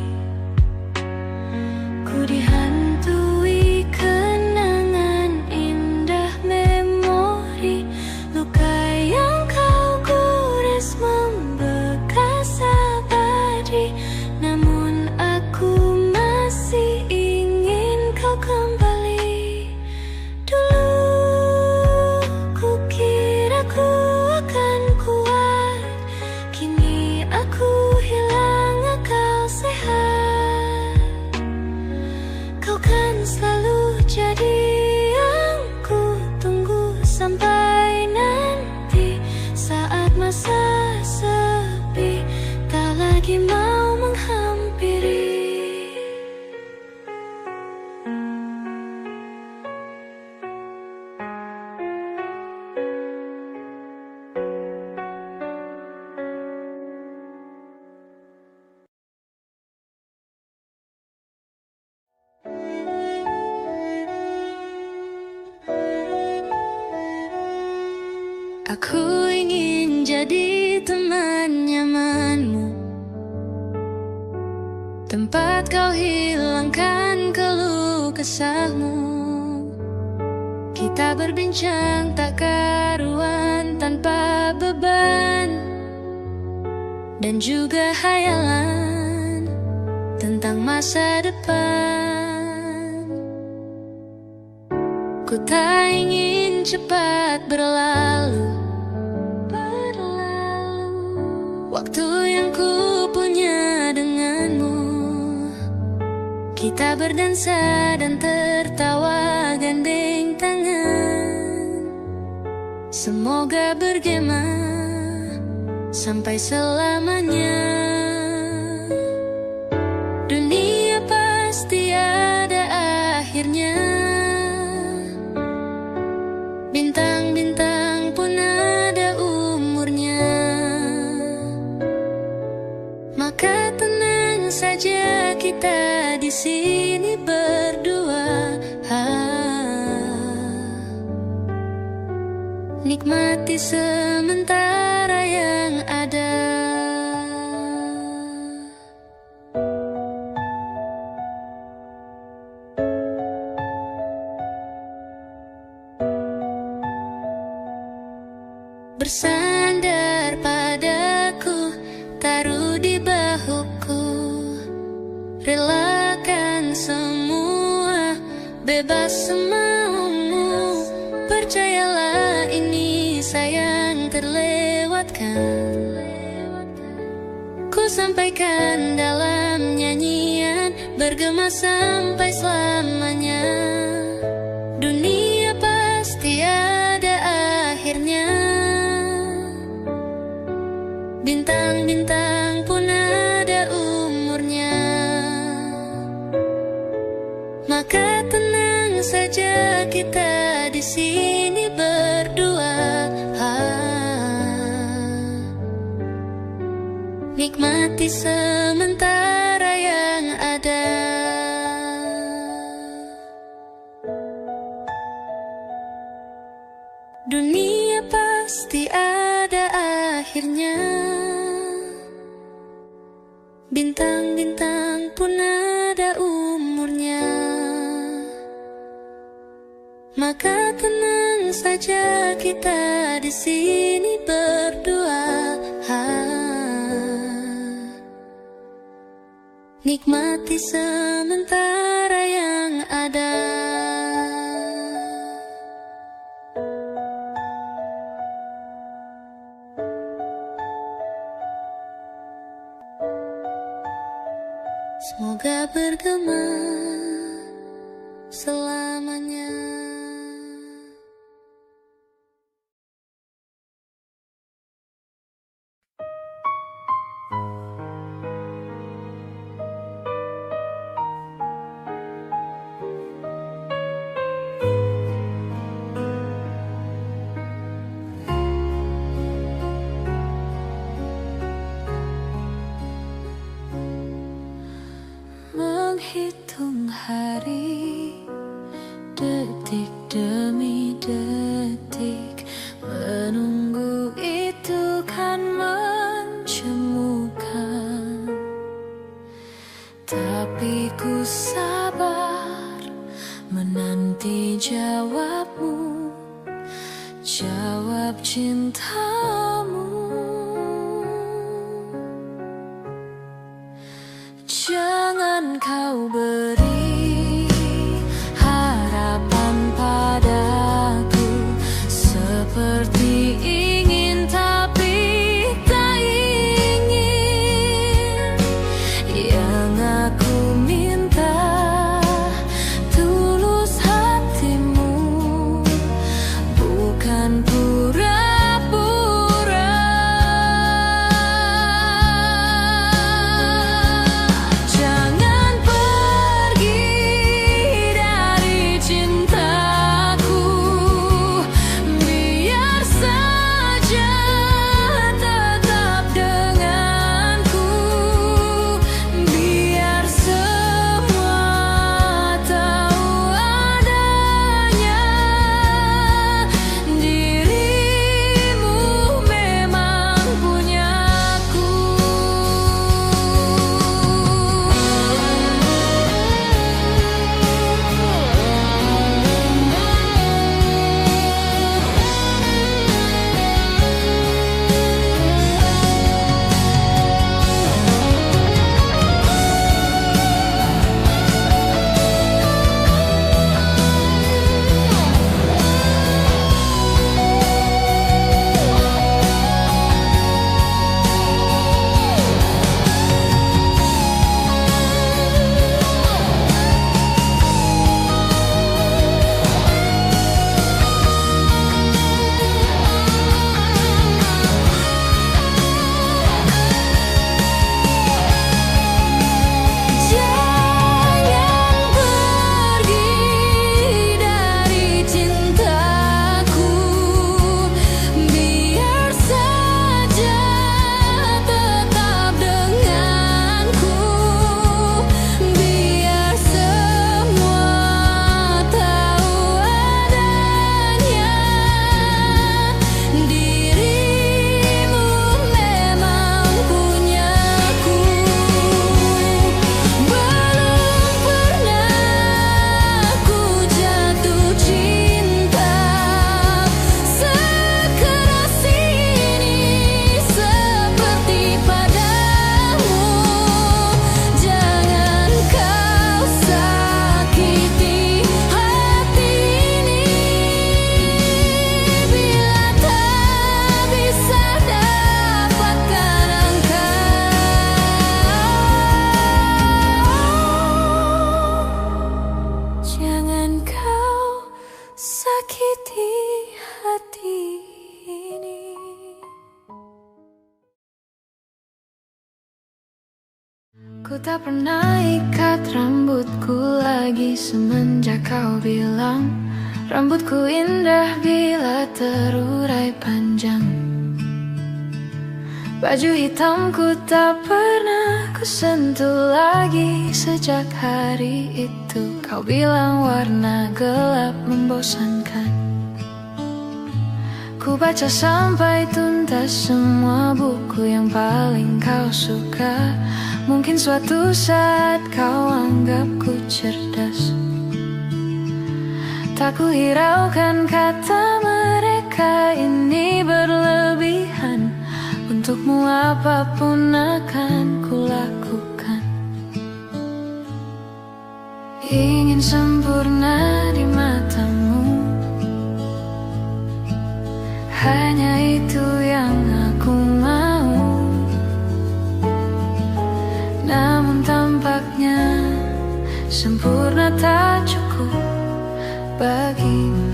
ku dihantui kenangan indah memori. Luka yang kau gores membekas abadi, namun aku masih ingin kau kembali. Dulu ku kira ku akan kuat, kini aku hilang akal sehat. Kau kan selalu jadi yang ku tunggu sampai nanti. Saat masa sepi tak lagi mau menghampiri. Aku ingin jadi teman nyamanmu, tempat kau hilangkan keluh kesahmu. Kita berbincang tak karuan tanpa beban, dan juga hayalan tentang masa depan. Ku tak ingin cepat berlalu waktu yang ku punya denganmu. Kita berdansa dan tertawa gandeng tangan. Semoga bergema sampai selamanya. Dunia pasti ada akhirnya. Bintang-bintang pun ada umurnya. Maka tenang saja kita di sini berdua. Nikmati sementara yang ada. bersandar padaku, taruh di bahuku. Relakan semua, bebas semaumu. Percayalah ini sayang terlewatkan. Ku sampaikan dalam nyanyian, bergema sampai selamanya. Dunia pasti ada akhirnya. Bintang-bintang pun ada umurnya. Maka tenang saja kita di sini berdua. Nikmati sementara yang ada. Dunia pasti ada akhirnya. Bintang-bintang pun ada umurnya. Maka tenang saja kita di sini berdua. Nikmati sementara yang ada. Semoga bergema selamanya. Menghitung hari, detik demi detik, menunggu itu kan mencemukan. Tapi ku sabar menanti jawabmu, jawab cintamu. Jangan kau beri harapan padaku, seperti ingin tapi tak ingin. Yang aku minta tulus hatimu, bukan pura-pura. Jangan tak pernah ikat rambutku lagi semenjak kau bilang rambutku indah bila terurai panjang. Baju hitamku tak pernah kusentuh lagi sejak hari itu. Kau bilang warna gelap membosankan. Ku baca sampai tuntas semua buku yang paling kau suka. Mungkin suatu saat kau anggapku cerdas. Tak ku hiraukan kata mereka ini berlebihan. Untukmu apapun akan ku lakukan. Ingin sempurna di matamu, hanya itu yang aku mau. Namun tampaknya sempurna tak cukup bagimu.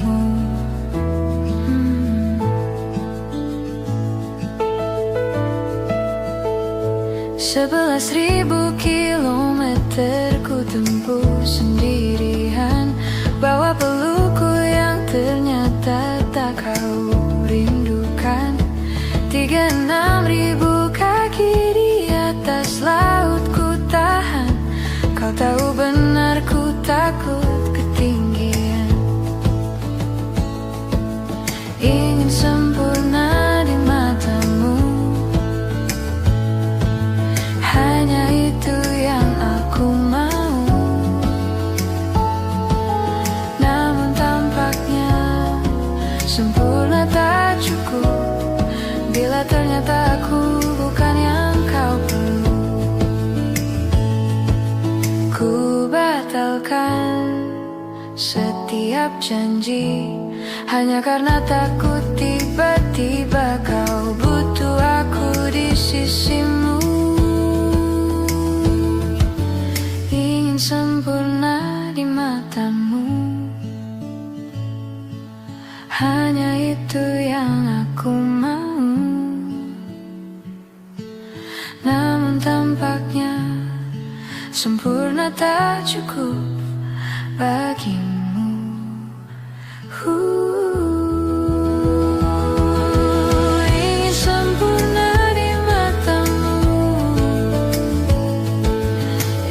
11.000 kilometer ku tempuh sendirian, bawa pelukku yang ternyata tak kau rindukan. 36.000 kaki di atas laut ku tahan. Kau tahu benar ku takut ketinggian. Ingin sempurna di matamu, hanya itu yang aku mau. Namun tampaknya sempurna tak cukup bila ternyata aku bukan yang kau perlu. Ku batalkan setiap janji hanya karena takut tiba-tiba kau butuh aku di sisimu. Ingin sempurna di matamu, hanya itu yang aku mau. Namun tampaknya sempurna tak cukup bagimu. Ingin sempurna di matamu,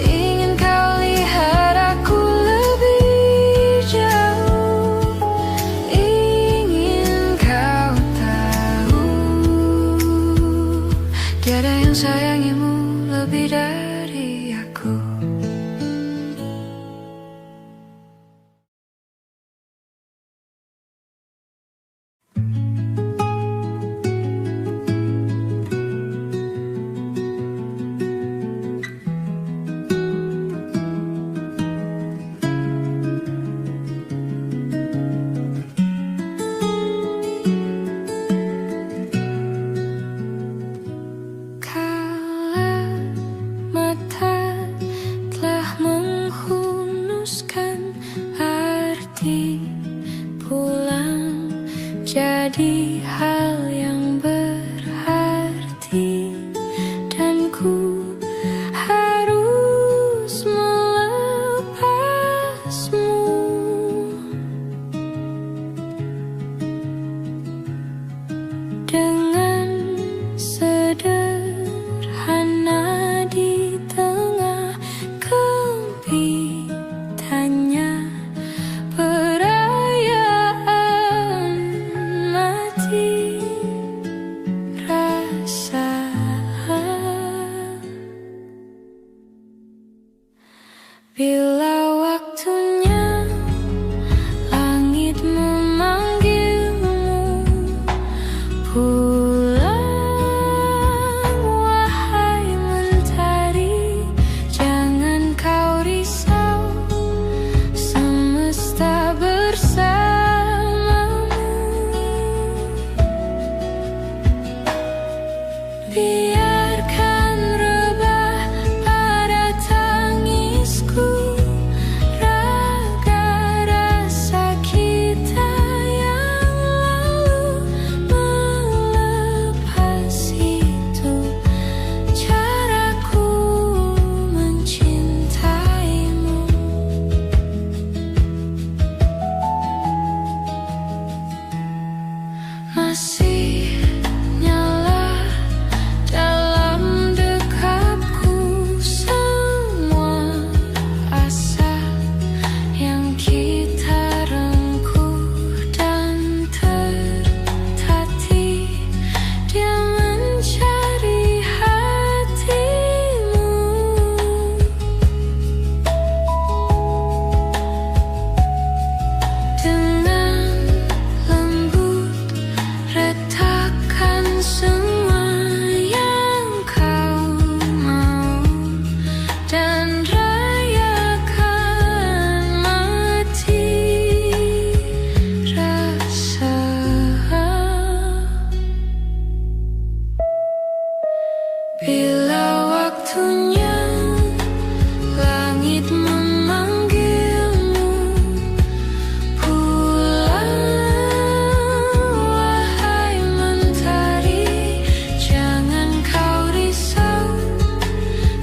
ingin kau lihat aku lebih jauh, ingin kau tahu tiada yang sayangimu lebih dari aku. Jadi hal yang berarti, dan ku harus melepasmu. Dengan sederhana di tengah kempitannya perayaan mati. masih nyala dalam dekapku. Semua asa yang kita rengkuh dan tertatih, dia mencari hatimu. Dengan lembut retakan semua yang kau mau, dan rayakan mati rasa. Bila waktunya langit memanggilmu pulang, wahai mentari, jangan kau risau,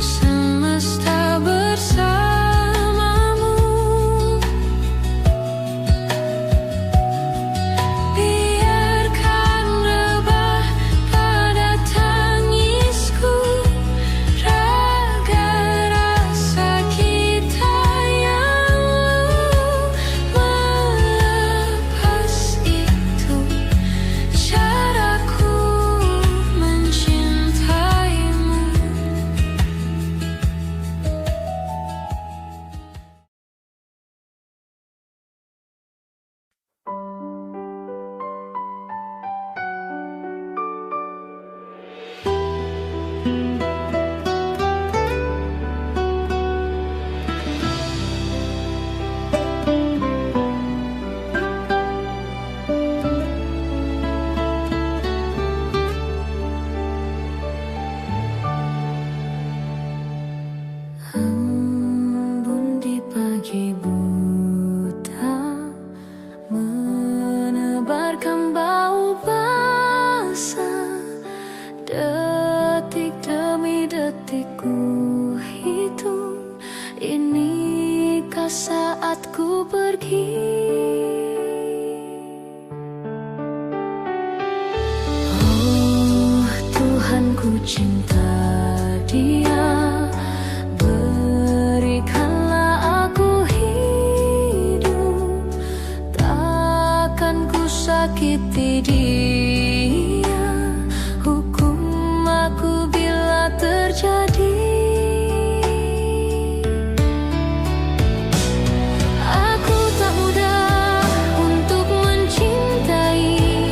semesta bersamamu. Biarkan rebah pada tangisku raga rasa kita yang melepas. Itu caraku mencintaimu. Embun di pagi buta menebarkan bau basah. Detik demi detik ku hitung, inikah saatku pergi? Oh Tuhan, ku cinta dia, berikanlah aku hidup. Takkan ku sakiti dia, hukum aku bila terjadi. Aku tak mudah untuk mencintai,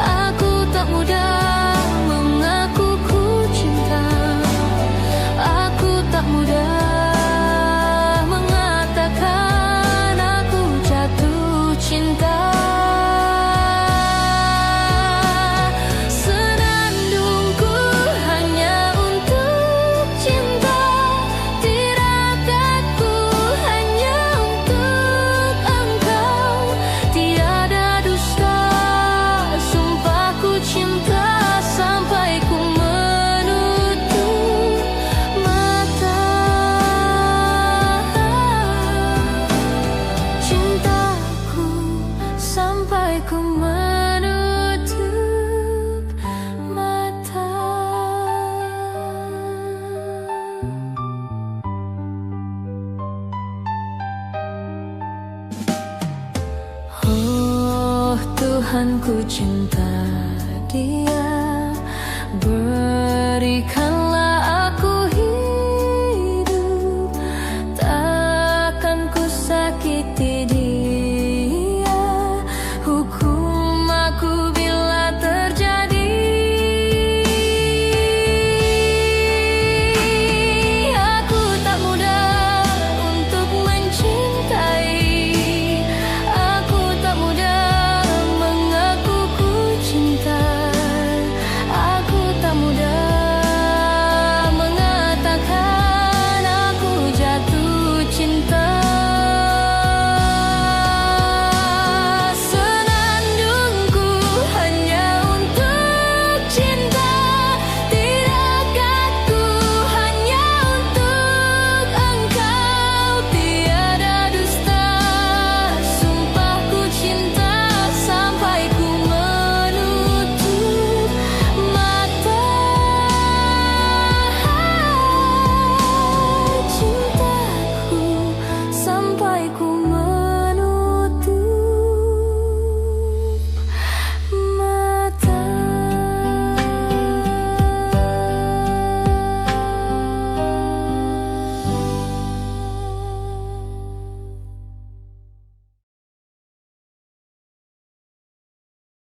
aku tak mudah mengaku ku cinta, aku tak mudah mengatakan aku jatuh cinta. Senandungku hanya untuk cinta, tirakatku hanya untuk engkau. Tiada dusta, sumpahku cinta sampai ku menutup mata. Cintaku sampai ku menutup mata. Oh Tuhan, ku cinta dia, berikanlah aku hidup. Takkan ku sakiti dia, hukum aku bila terjadi. Aku tak mudah untuk mencintai, aku tak mudah mengaku ku cinta, aku tak mudah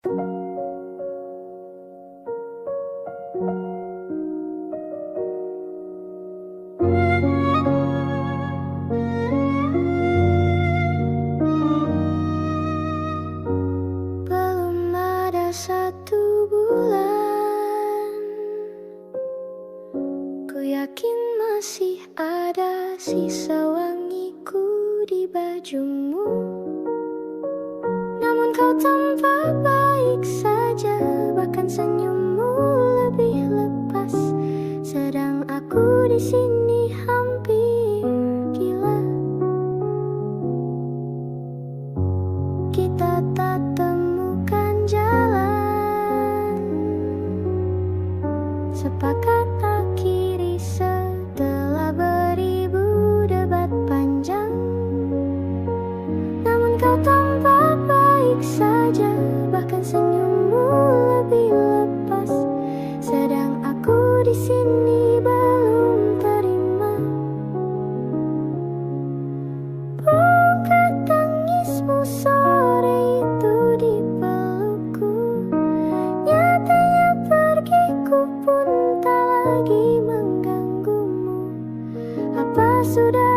Belum ada 1 bulan, ku yakin masih ada sisa wangiku di bajumu. Namun kau tampak baik saja, bahkan senyummu lebih lepas. Sedang aku di sini hampir gila. Kita tak temukan jalan, sepakat akhiri setelah beribu debat panjang. Namun kau tampak baik saja, bahkan senyummu lebih lepas. Sedang aku di sini belum terima. Bukan tangismu sore itu di pelukku, nyatanya pergiku pun tak lagi mengganggumu. Apa sudah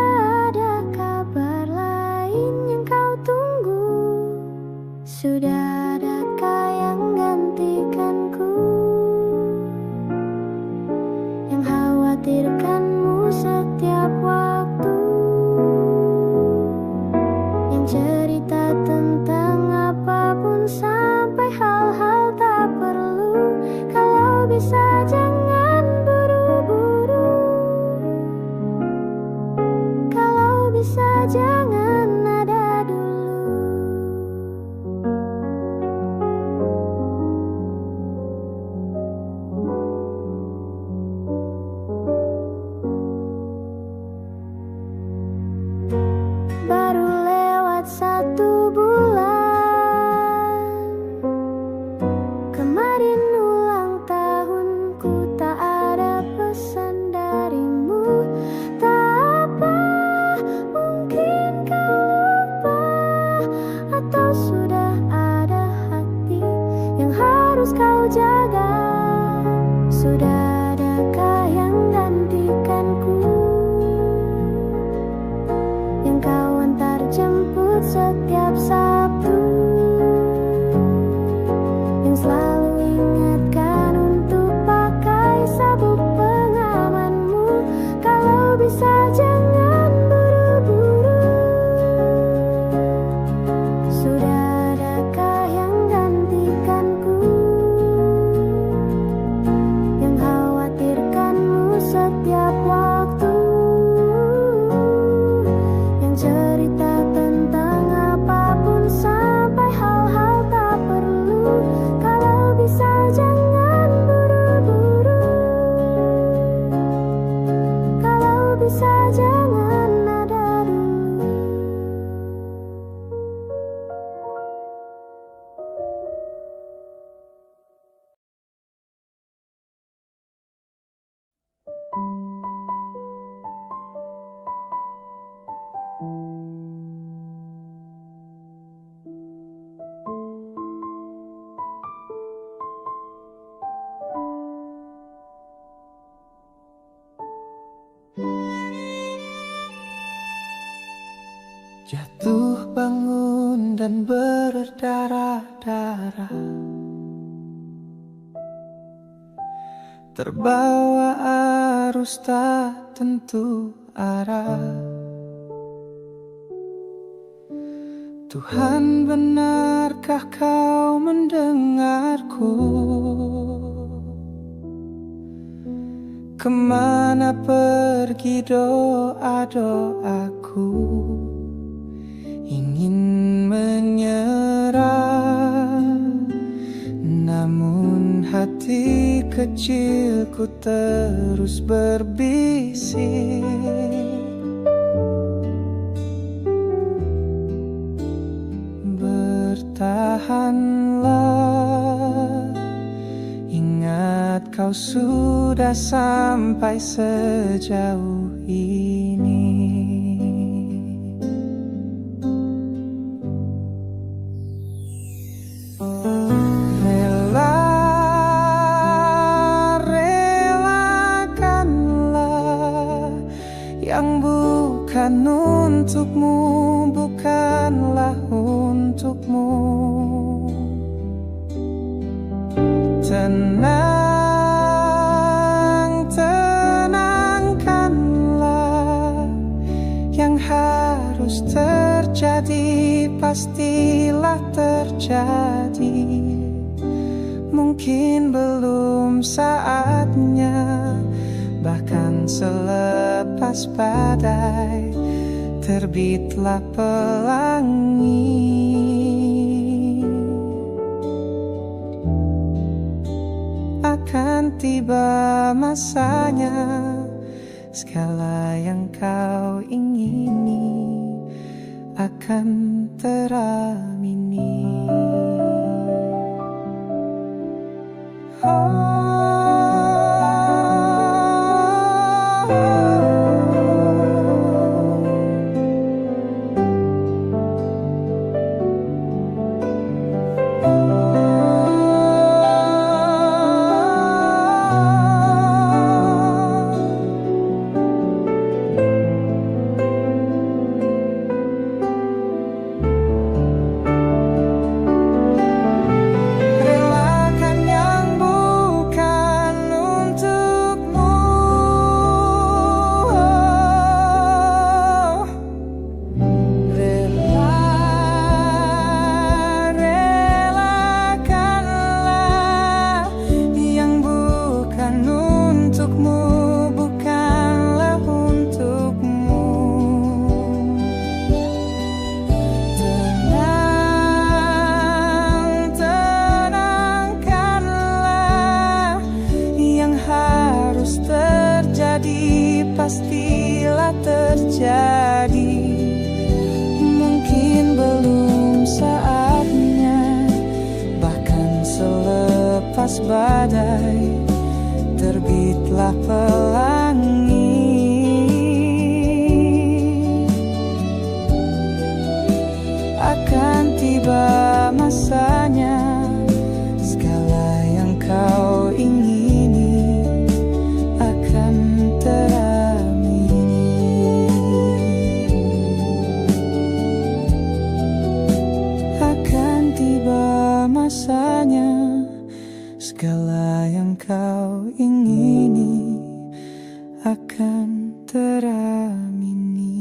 ada kabar lain yang kau tunggu? Sudah adakah yang gantikanku, yang khawatirkanmu setiap waktu, yang cerita tentang apapun sampai hal-hal tak perlu. Kalau bisa jangan buru-buru, kalau bisa jangan ada dulu. Baru lewat 1 bulan, kemarin ulang tahunku, tak ada pesan darimu. Tak apa, mungkin kau lupa, atau sudah ada hati yang harus kau jaga. Sudah adakah yang gantikanku, yang kau antar jemput setiap Sabtu, yang selalu ingatkan untuk pakai sabuk pengamanmu. Kalau bisa jangan buru-buru, sudah adakah yang gantikanku, yang khawatirkanmu setiap waktu, yang cerita tentang apapun sampai hal-hal tak perlu. Kalau bisa jangan buru-buru, kalau bisa jangan ada dulu. Jatuh bangun dan berdarah-darah, terbawa arus tak tentu arah. Tuhan, benarkah kau mendengarku? Kemana pergi doa-doaku? Ingin menyerah, namun hati kecilku terus berbisik. Bertahanlah, ingat kau sudah sampai sejauh ini. pastilah terjadi. Mungkin belum saatnya, bahkan selepas badai terbitlah pelangi. Akan tiba masanya, segala yang kau ingini akan teramini. Pastilah terjadi. Mungkin belum saatnya, bahkan selepas badai terbitlah pelangi. Akan tiba masanya, segala yang kau ingini akan masanya, segala yang kau ingini akan teramini.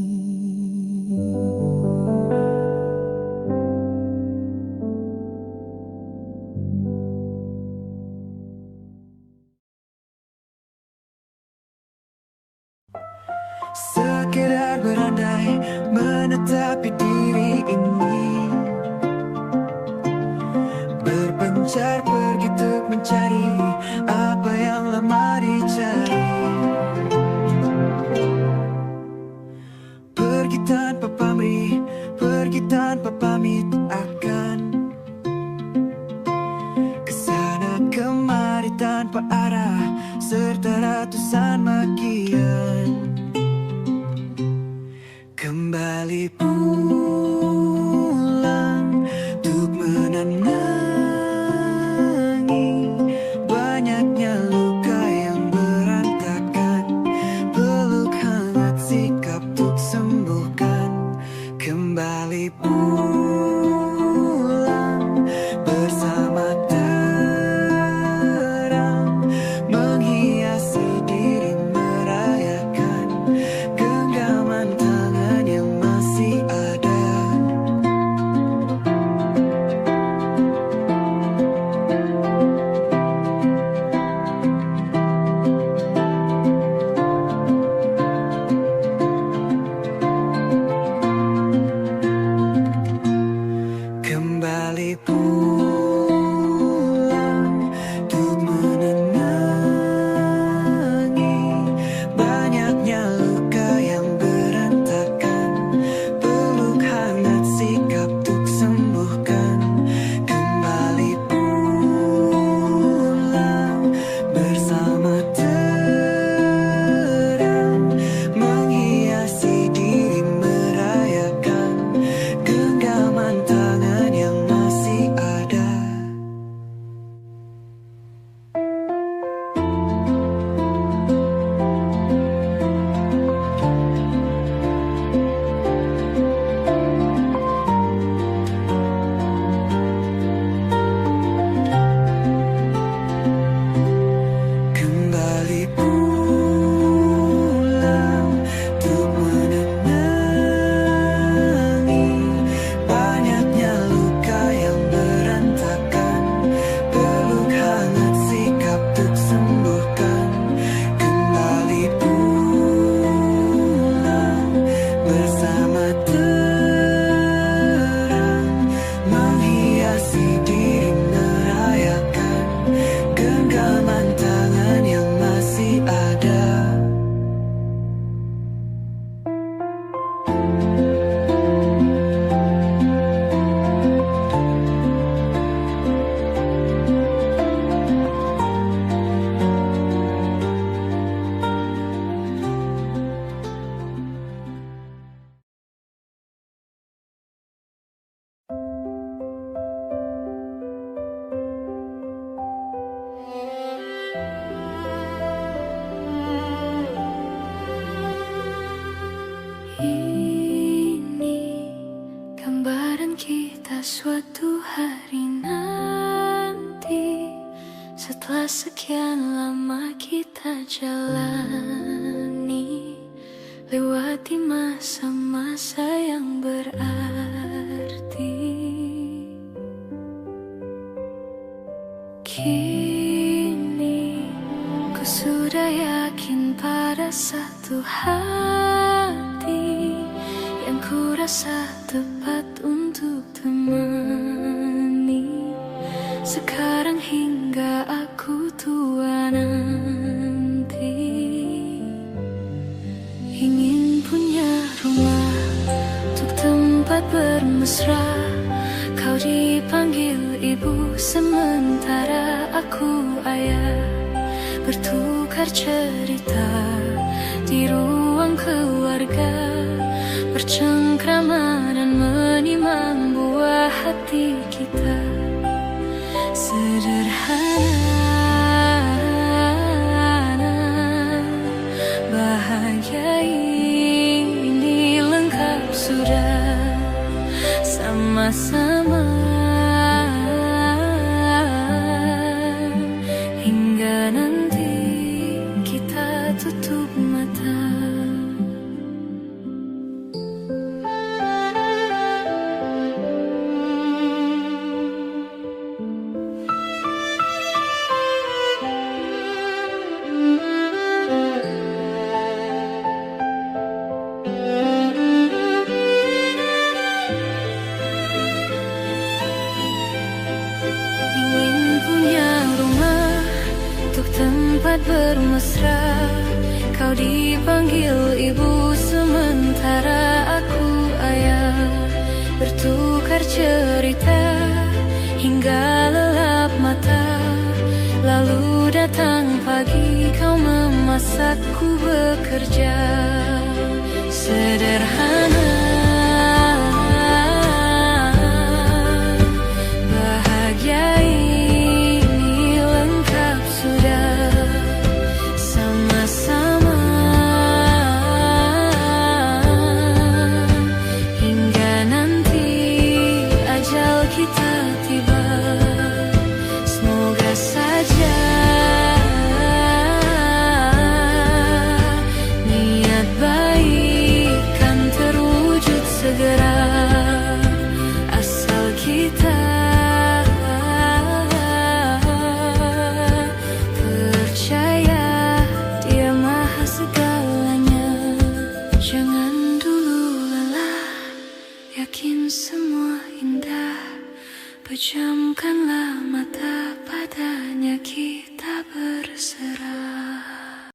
Sekedar berandai menetapi diri ini, berpencar pergi untuk mencari apa yang lama dicari. Pergi tanpa pamrih, pergi tanpa pamit, akan kesana kemari tanpa arah, serta ratusan makian. Kembali pulang untuk menenangi banyaknya luka yang berantakan, peluk hangat sikap untuk sembuhkan. Kembali pulang bersama terang, menghiasi diri merayakan genggaman tangan yang masih ada. Kembali pulang untuk menenangi banyaknya luka yang berantakan, peluk hangat sikap untuk sembuhkan. Kembali pulang bersama terang, menghiasi diri merayakan genggaman tangan yang masih ada. suatu hari nanti, setelah sekian lama kita jalani, lewati masa-masa yang berarti. Kini ku sudah yakin pada satu hati yang ku rasa tepat untuk temani. Sekarang hingga aku tua nanti, ingin punya rumah untuk tempat bermesra. Kau dipanggil ibu, sementara aku ayah. Bertukar cerita di ruang keluarga, bercengkrama dan menimang buah hati kita. Sederhana, bahagia ini lengkap sudah sama-sama, hingga nanti kita tutup mata. Tempat bermesra, kau dipanggil ibu, sementara aku ayah. Bertukar cerita hingga lelap mata, lalu datang pagi, kau memasakku bekerja. Sederhana,